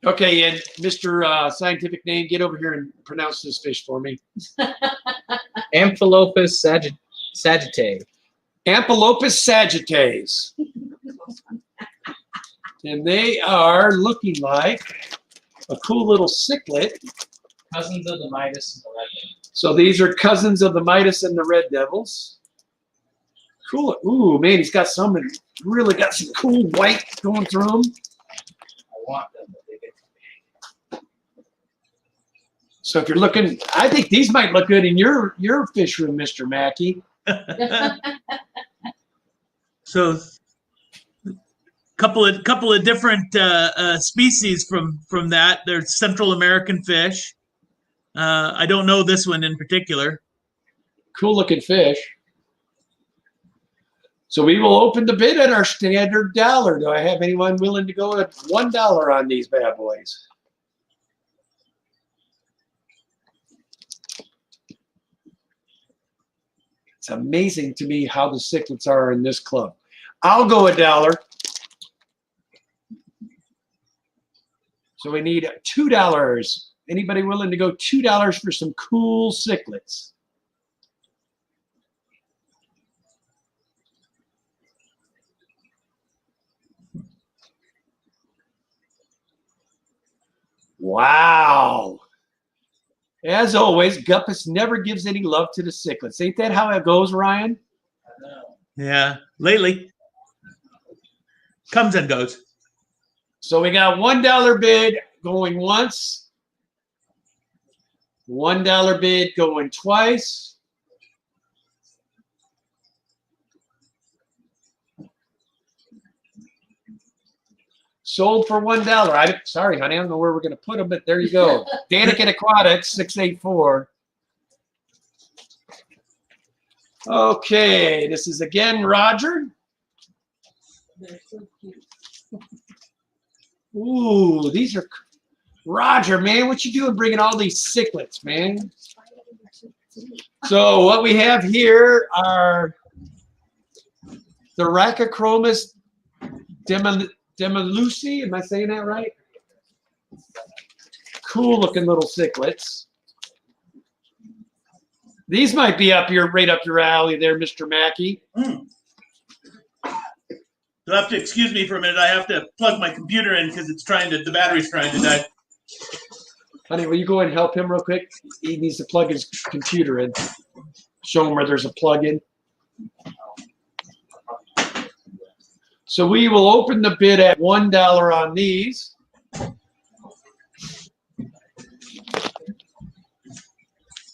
okay, and Mr. Scientific name, get over here and pronounce this fish for me. Amphilophus sagittae. Amphilophus sagittae. And they are looking like a cool little cichlid. Cousins of the Midas and the Red Devils. So these are cousins of the Midas and the Red Devils. Cool. Ooh, man, he's got some, really got some cool white going through them. I want them, but they get So if you're looking, I think these might look good in your fish room, Mr. Mackey. So couple of different species from that. There's Central American fish. I don't know this one in particular. Cool looking fish. So we will open the bid at our standard $1. Do I have anyone willing to go at $1 on these bad boys? It's amazing to me how the cichlids are in this club. I'll go $1. So we need $2. Anybody willing to go $2 for some cool cichlids? Wow. As always, Gpas never gives any love to the cichlids. Ain't that how it goes, Ryan? Yeah, lately. Comes and goes. So we got $1 bid going once. $1 bid going twice. Sold for $1. Sorry, honey, I don't know where we're going to put them, but there you go. Daniken Aquatics, 684. Okay, this is again Roger. They're so cute. Ooh, these are Roger, man. What you doing bringing all these cichlids, man? So what we have here are the Rachychromis Demalusi. Am I saying that right? Cool looking little cichlids. These might be right up your alley there, Mr. Mackey. You'll have to excuse me for a minute. I have to plug my computer in because the battery's trying to die. Honey, will you go and help him real quick? He needs to plug his computer in. Show him where there's a plug-in. So we will open the bid at $1 on these.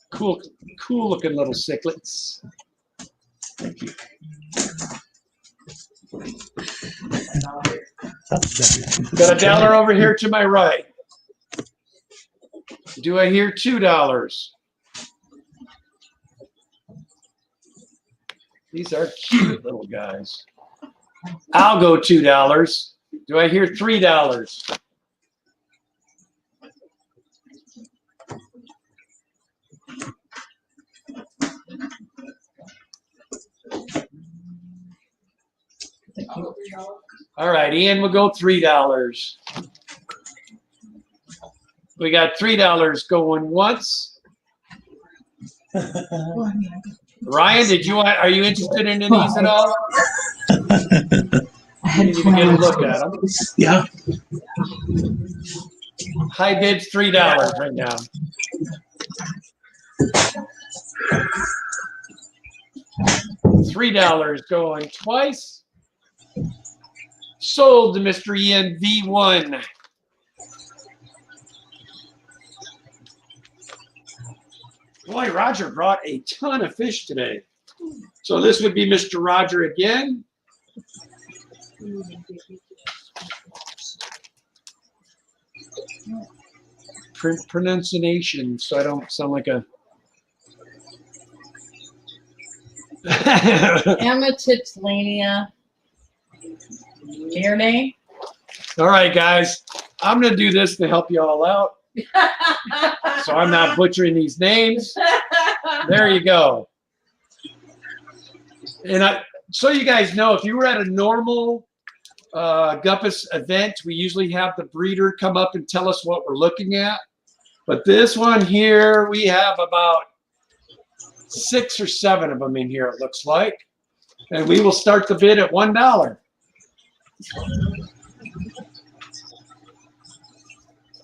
Cool looking little cichlids. Thank you. Got $1 over here to my right. Do I hear $2? These are cute little guys. I'll go $2. Do I hear $3? All right, Ian will go $3. We got $3 going once. Ryan, are you interested in these at all? You need to get a look at them. Yeah. High bid's $3 right now. $3 going twice. Sold to Mr. Ian V1. Boy, Roger brought a ton of fish today. So this would be Mr. Roger again. Pronunciation, so I don't sound like a... Amatitlania. Your name? All right, guys. I'm going to do this to help you all out. So I'm not butchering these names. There you go. And so you guys know, if you were at a normal Gpas event, we usually have the breeder come up and tell us what we're looking at. But this one here, we have about 6 or 7 of them in here, it looks like. And we will start the bid at $1.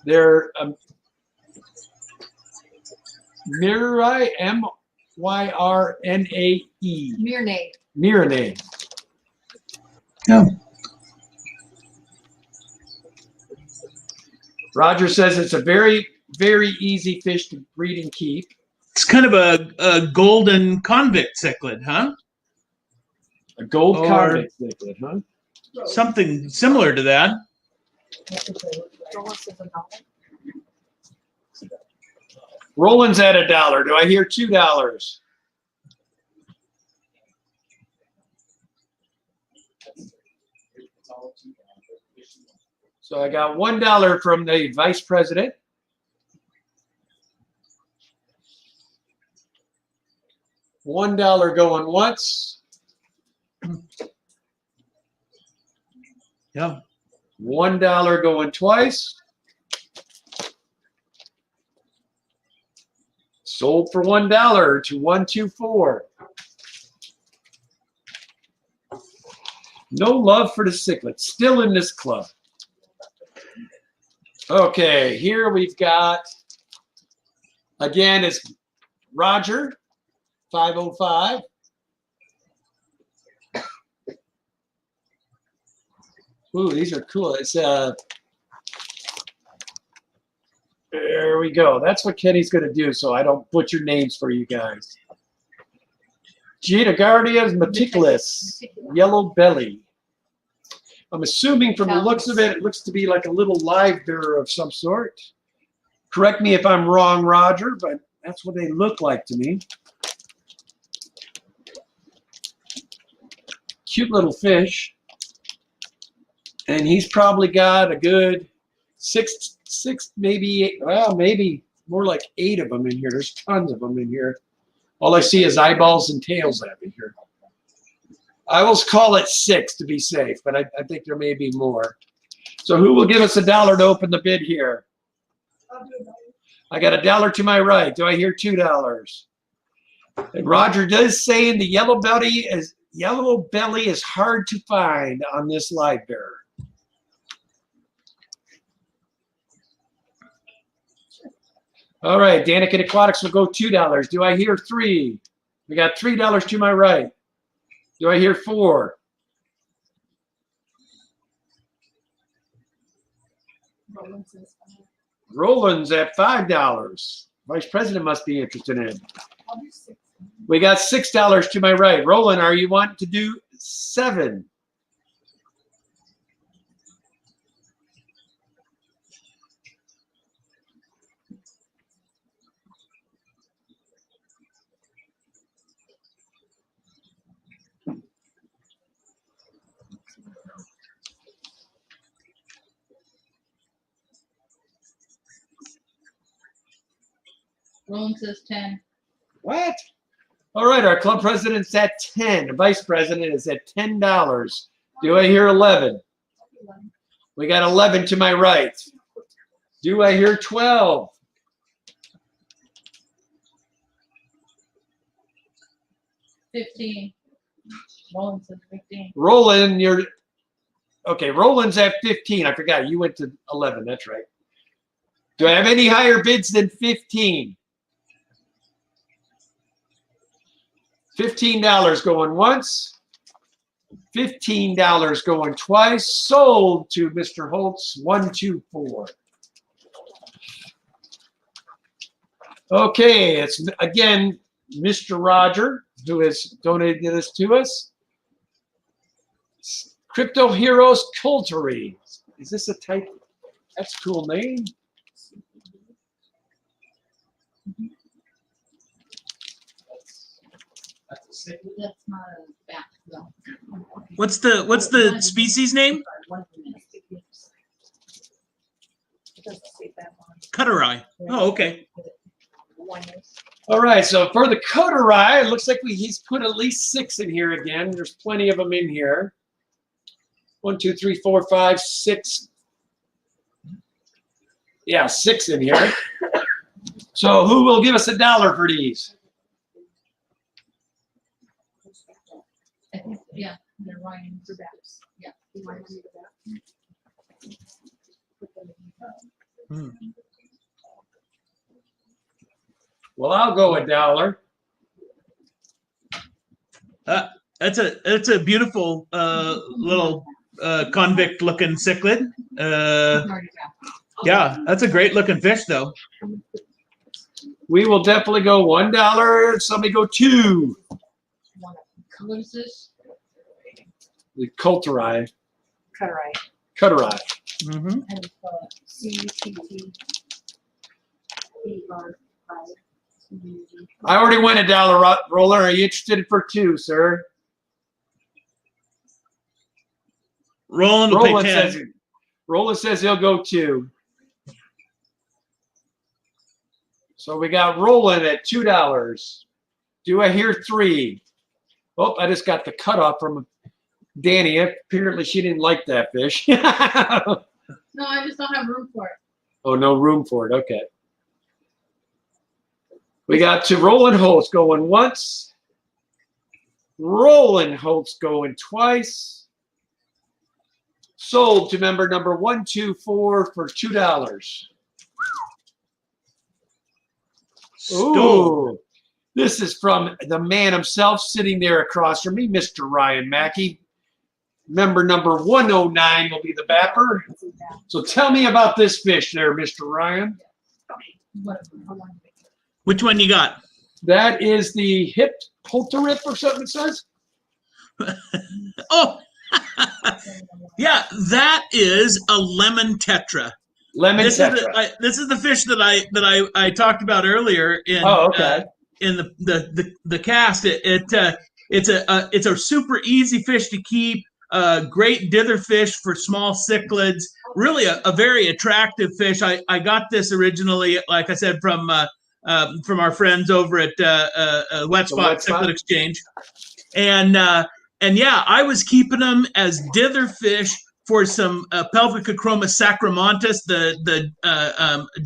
They're Myrae, M-Y-R-N-A-E. Myrnae. Myrnae. Yeah. Roger says it's a very, very easy fish to breed and keep. It's kind of a golden convict cichlid, huh? A gold Or- convict cichlid, huh? Something similar to that. Roland's at $1. Do I hear $2? So I got $1 from the vice president. $1 going once. Yeah. $1 going twice. Sold for $1 to 124. No love for the cichlid. Still in this club. Okay, here we've got, again, it's Roger, 505. Ooh, these are cool. It's there we go. That's what Kenny's going to do, so I don't butcher names for you guys. Gitagardias meticulous, yellow belly. I'm assuming from the looks of it, it looks to be like a little live bearer of some sort. Correct me if I'm wrong, Roger, but that's what they look like to me. Cute little fish. And he's probably got a good six, maybe eight, well, maybe more like 8 of them in here. There's tons of them in here. All I see is eyeballs and tails at me here. I will call it 6 to be safe, but I think there may be more. So who will give us $1 to open the bid here? I got $1 to my right. Do I hear $2? And Roger does say the yellow belly is hard to find on this live bearer. All right, Daniken Aquatics will go $2. Do I hear 3? We got $3 to my right. Do I hear 4? Roland's at $5. Vice President must be interested in it. We got $6 to my right. Roland, are you wanting to do 7? Roland says 10. What? All right, our club president's at 10. The vice president is at $10. Do I hear 11? We got 11 to my right. Do I hear 12? 15. Roland says 15. Roland, you're okay. Roland's at 15. I forgot you went to 11. That's right. Do I have any higher bids than 15? $15 going once. $15 going twice. Sold to Mr. Holtz, 124. Okay, it's again Mr. Roger who has donated this to us. Crypto Heroes Coultery. Is this a type? That's a cool name. That's not a back, no. What's the species name? Cutter eye. Oh, okay. All right, so for the Coterai, it looks like he's put at least 6 in here again. There's plenty of them in here. 1, 2, 3, 4, 5, 6. Yeah, 6 in here. So who will give us $1 for these? I think, yeah, they're Ryan for backs. Yeah. Well, I'll go $1. That's a beautiful little convict looking cichlid. Yeah, that's a great looking fish though. We will definitely go $1. Somebody go 2. Who's this? The Culturi. Cutterite. Cutterai. Mm-hmm. And CUTTER. I already went $1 roller. Are you interested for 2, sir? Roland will pay 10. Roland says he'll go 2. So we got Roland at $2. Do I hear 3? Oh, I just got the cutoff from Danny. Apparently she didn't like that fish. No, I just don't have room for it. Oh, no room for it. Okay. We got to Roland Holtz going once. Roland Holtz going twice. Sold to member number 124 for $2. Stole. Ooh, this is from the man himself sitting there across from me, Mr. Ryan Mackey. Member number 109 will be the bapper. So tell me about this fish there, Mr. Ryan. Which one you got? That is the hip polterip or something it says. Oh, yeah, that is a lemon tetra. Lemon This tetra. this is the fish that I talked about earlier in in the cast. It's a super easy fish to keep. Great dither fish for small cichlids. Really a very attractive fish. I got this originally, like I said, from our friends over at Wet Spot Cichlid Exchange, and yeah, I was keeping them as dither fish for some Pelvicochroma sacramontis, the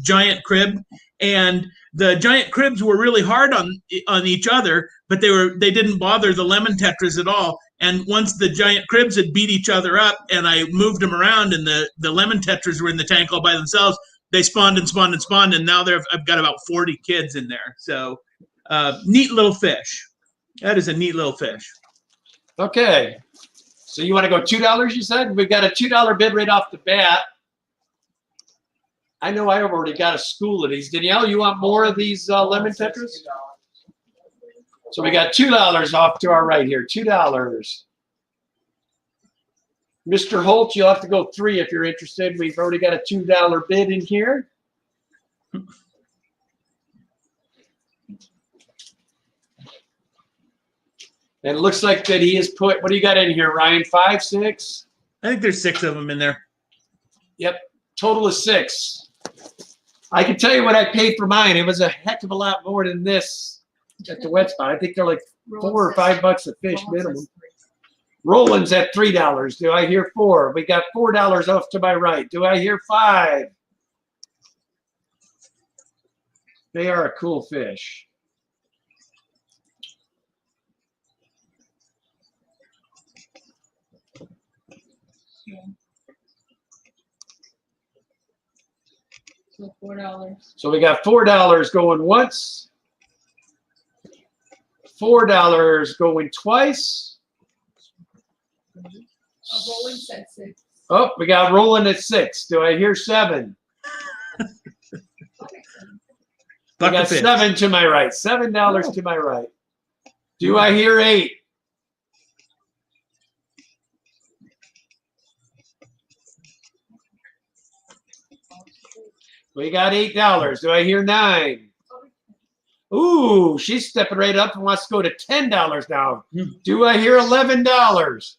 giant crib, and the giant cribs were really hard on each other, but they didn't bother the lemon tetras at all. And once the giant cribs had beat each other up, and I moved them around, and the lemon tetras were in the tank all by themselves, they spawned and spawned and spawned, and now I've got about 40 kids in there. So neat little fish. That is a neat little fish. Okay. So you want to go $2, you said? We've got a $2 bid right off the bat. I know I've already got a school of these. Danielle, you want more of these lemon tetras? So we got $2 off to our right here. $2. Mr. Holt, you'll have to go 3 if you're interested. We've already got a $2 bid in here. And it looks like that he has put, what do you got in here, Ryan? 5, 6? I think there's 6 of them in there. Yep, total is 6. I can tell you what I paid for mine. It was a heck of a lot more than this at the Wet Spot. I think they're like $4 or $5 a fish minimum. Roland's at $3. Do I hear 4? We got $4 off to my right. Do I hear 5? They are a cool fish. So $4. So we got $4 going once. $4 going twice. Roland said 6. Oh, we got Roland at 6. Do I hear 7? We got 7 to my right. $7 to my right. Do I hear 8? We got $8. Do I hear 9? Ooh, she's stepping right up and wants to go to $10 now. Do I hear $11?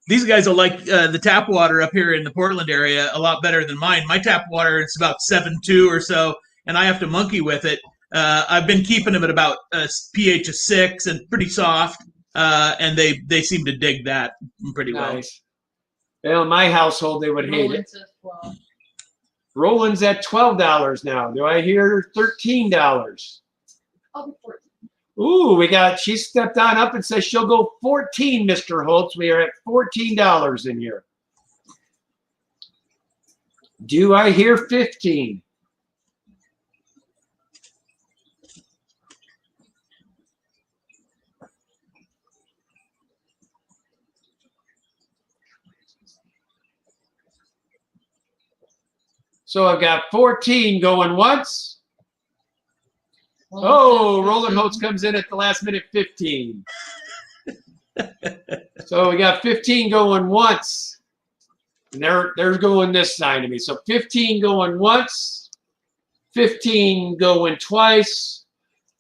These guys will like the tap water up here in the Portland area a lot better than mine. My tap water, it's about 7.2 or so, and I have to monkey with it. I've been keeping them at about a pH of 6 and pretty soft, and they seem to dig that pretty well. Nice. Well, in my household, they would hate it. Roland's at $12 now. Do I hear $13? I'll be 14. Ooh, she stepped on up and says she'll go 14, Mr. Holtz. We are at $14 in here. Do I hear 15? So I've got 14 going once. Oh, Roland Holtz comes in at the last minute, 15. So we got 15 going once. And they're going this side of me. So 15 going once, 15 going twice.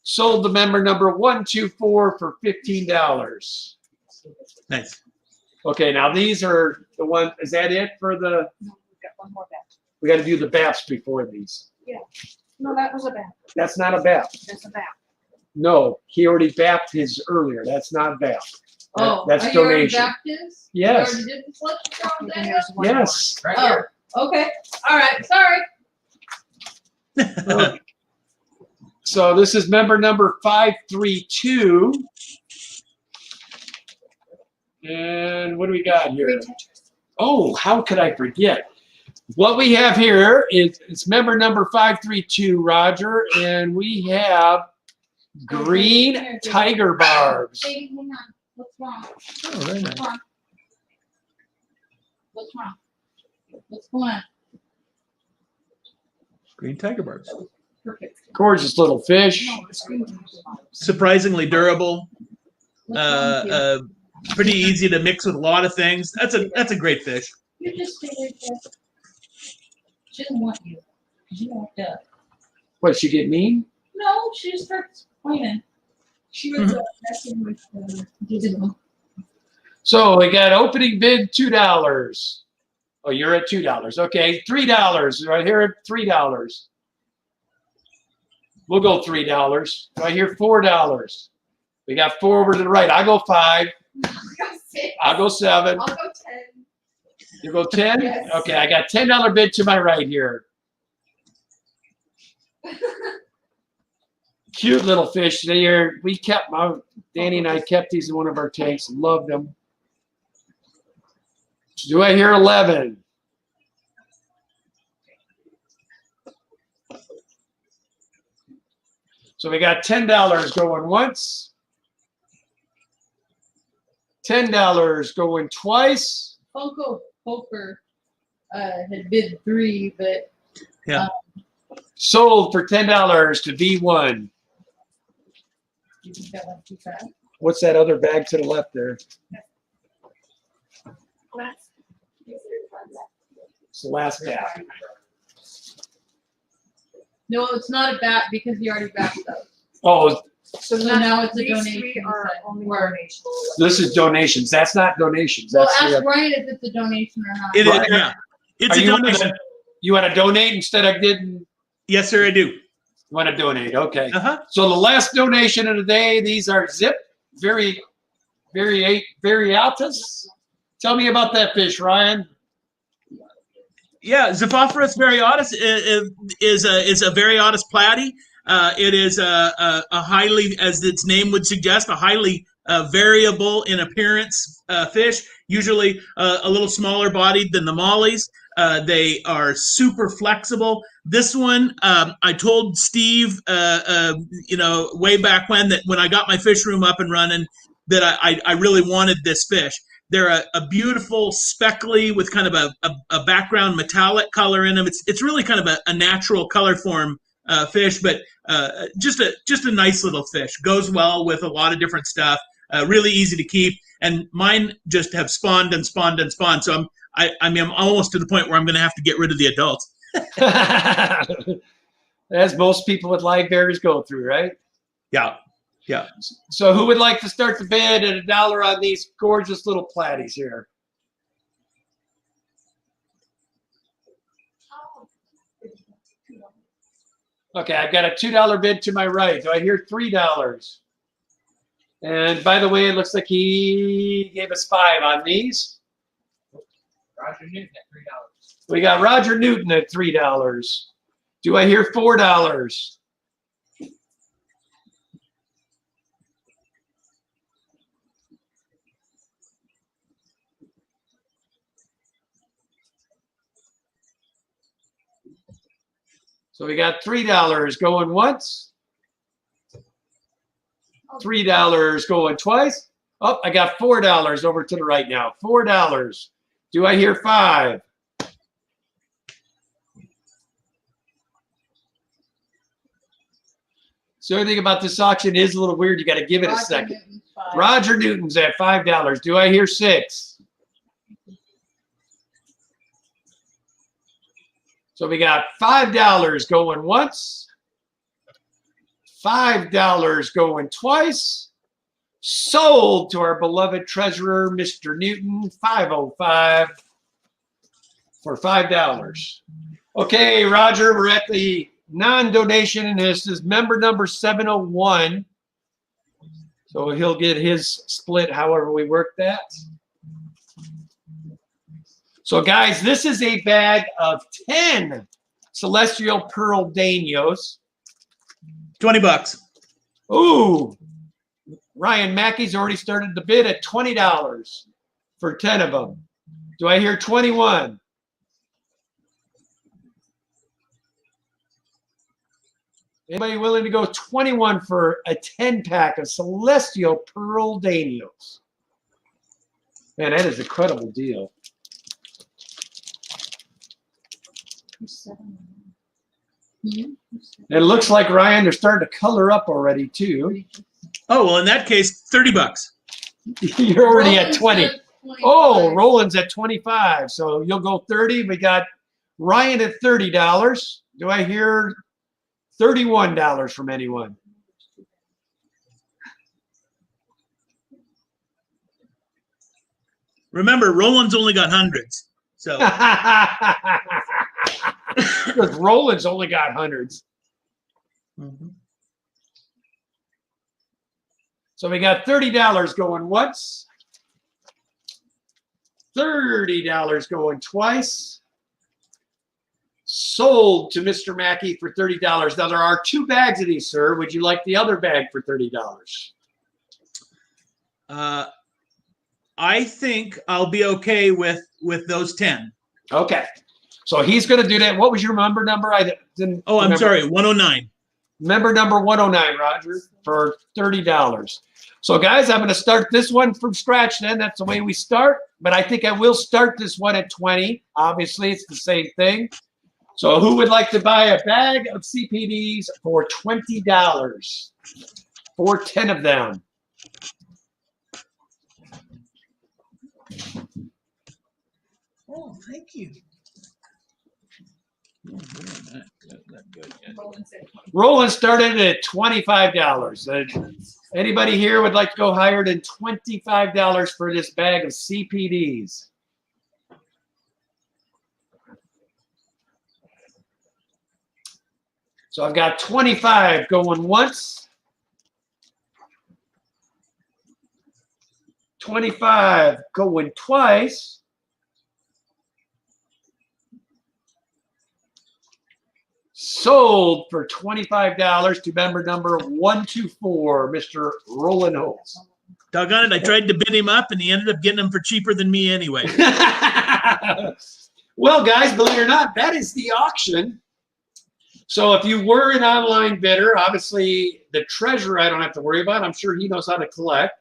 Sold to member number 124 for $15. Nice. Okay, now these are the one. Is that it for the? No, we've got one more batch. We got to do the BAPs before these. No, that was a batch. That's not a BAP. That's a batch. No, he already BAPed his earlier. That's not a BAP. Oh, That's are you already donation. Baptist? Yes. You already did the selection form, And Daniel? there's one Yes. Right Oh, here. okay. All right. Sorry. Okay. So this is member number 532. And what do we got more. here? Green Tetris. Oh, how could I forget? What we have here is it's member number 532, Roger, and we have green tiger barbs. Baby, hang on. What's wrong? Oh, very nice. What's wrong? What's wrong? What's going on? Green tiger barbs. Perfect. Gorgeous little fish. No, it's green Tetris. Surprisingly durable. What's wrong with you? Pretty easy to mix with a lot of things. That's a great fish. You just stay right there. She doesn't want you. You walked up. What, she get mean? No, she just starts pointing. She was messing with digital. So we got opening bid $2. Oh, you're at $2. Okay, $3. Right here at $3. We'll go $3. Right here, $4. We got 4 over to the right. I go 5. I'll go 7. I'll go 10. You go 10? Yes. Okay, I got $10 bid to my right here. Cute little fish. We kept Danny and I kept these in one of our tanks and loved them. Do I hear 11? So we got $10 going once. $10 going twice. Funko Poker had bid 3, but Yeah. Sold for $10 to V1. you think that went too fast. What's that other bag to the left there? Glass. It's the last bag. No, it's not a bat because you already backed those. Oh, So now it's a These donation. three are only Where- donations. this is donations. That's not donations. Well, That's ask the, Ryan if it's a donation or not. It is. Right. Yeah. It's Are a you donation. You want to donate instead of didn't Yes, sir. I do. want to donate? Okay. Uh-huh. So the last donation of the day. These are Zip Variatus. Tell me about that fish, Ryan. Yeah, Ziphophorus variatus is a variatus platy. It is a highly, as its name would suggest, a highly variable in appearance fish. Usually a little smaller bodied than the mollies. They are super flexible. This one, I told Steve, way back that when I got my fish room up and running, that I really wanted this fish. They're a beautiful speckly with kind of a background metallic color in them. It's really kind of a natural color form fish, but just a nice little fish. Goes well with a lot of different stuff. Really easy to keep, and mine just have spawned and spawned and spawned. So I'm almost to the point where I'm going to have to get rid of the adults. As most people with live bears go through, right? Yeah, yeah. So who would like to start the bid at $1 on these gorgeous little platies here? Okay, I've got a $2 bid to my right. Do I hear $3? And by the way, it looks like he gave us 5 on these. Roger Newton at $3. We got Roger Newton at $3. Do I hear $4? So we got $3 going once. $3 going twice. Oh, I got $4 over to the right now. $4. Do I hear 5? So everything about this auction is a little weird. You got to give it a Roger second. Newton, 5. Roger Newton's at $5. Do I hear 6? So we got $5 going once, $5 going twice. Sold to our beloved treasurer, Mr. Newton, 505 for $5. Okay, Roger, we're at the non-donation, and this is member number 701. So he'll get his split however we work that. So guys, this is a bag of 10 Celestial Pearl Danios. $20. Ooh, Ryan Mackey's already started the bid at $20 for 10 of them. Do I hear 21? Anybody willing to go 21 for a 10-pack of Celestial Pearl Danios? Man, that is an incredible deal. It looks like, Ryan, they're starting to color up already, too. Oh, well, in that case, $30. You're already at 20. Roland's at 25. Oh, Roland's at 25. So you'll go 30. We got Ryan at $30. Do I hear $31 from anyone? Remember, Roland's only got hundreds. So Because Roland's only got hundreds. So we got $30 going once, $30 going twice. Sold to Mr. Mackey for $30. Now there are 2 bags of these, sir. Would you like the other bag for $30? I think I'll be okay with those 10. Okay. So he's going to do that. What was your member number? I didn't. Oh, I'm remember. sorry, 109. Member number 109, Roger, for $30. So guys, I'm going to start this one from scratch then. That's the way we start. But I think I will start this one at 20. Obviously, it's the same thing. So who would like to buy a bag of CPDs for $20 for 10 of them? Oh, thank you. Roland started at $25. Anybody here would like to go higher than $25 for this bag of CPDs? So I've got 25 going once, 25 going twice, sold for $25 to member number 124, Mr. Roland Holtz. Doggone it, I tried to bid him up, and he ended up getting them for cheaper than me anyway. Well, guys, believe it or not, that is the auction. So if you were an online bidder, obviously the treasurer I don't have to worry about. I'm sure he knows how to collect.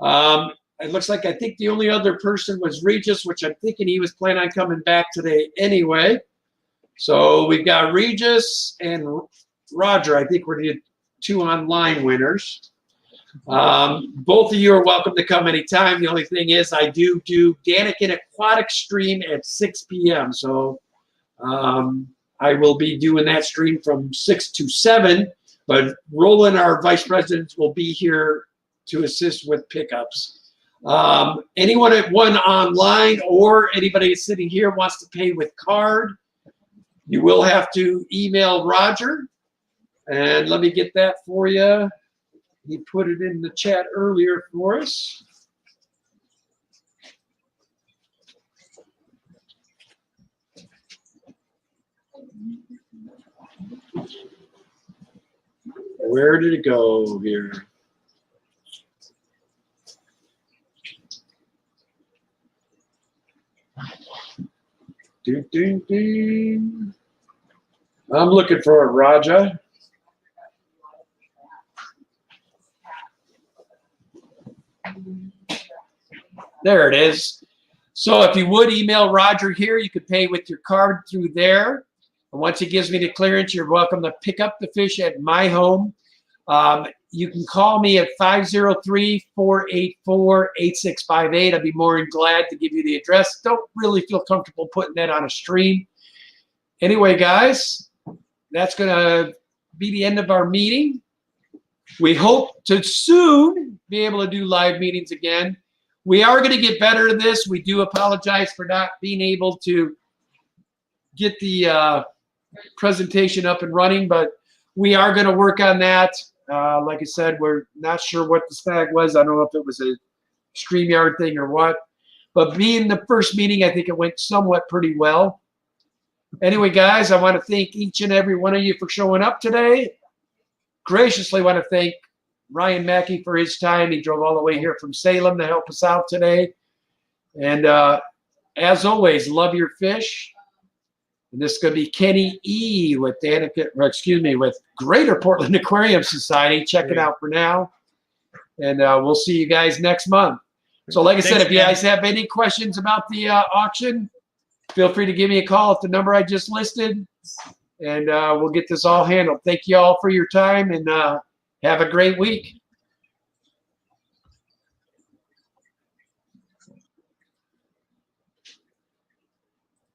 It looks like I think the only other person was Regis, which I'm thinking he was planning on coming back today anyway. So we've got Regis and Roger. I think we're the 2 online winners. Both of you are welcome to come anytime. The only thing is I do Daniken Aquatic stream at 6 p.m. So I will be doing that stream from 6 to 7. But Roland, our vice president, will be here to assist with pickups. Anyone at one online or anybody sitting here wants to pay with card, you will have to email Roger. And let me get that for you. He put it in the chat earlier for us. Where did it go here? I'm looking for it, Raja. There it is. So if you would email Roger here, you could pay with your card through there. And once he gives me the clearance, you're welcome to pick up the fish at my home. You can call me at 503-484-8658. I'd be more than glad to give you the address. Don't really feel comfortable putting that on a stream. Anyway, guys, that's going to be the end of our meeting. We hope to soon be able to do live meetings again. We are going to get better at this. We do apologize for not being able to get the presentation up and running, but we are going to work on that. Like I said, we're not sure what the snag was. I don't know if it was a StreamYard thing or what. But being the first meeting, I think it went somewhat pretty well. Anyway, guys, I want to thank each and every one of you for showing up today. Graciously want to thank Ryan Mackey for his time. He drove all the way here from Salem to help us out today. And as always, love your fish. And this is going to be Kenny E. with with Greater Portland Aquarium Society. Check it out for now. And we'll see you guys next month. So like I said, if you guys have any questions about the auction, feel free to give me a call at the number I just listed. And we'll get this all handled. Thank you all for your time, and have a great week.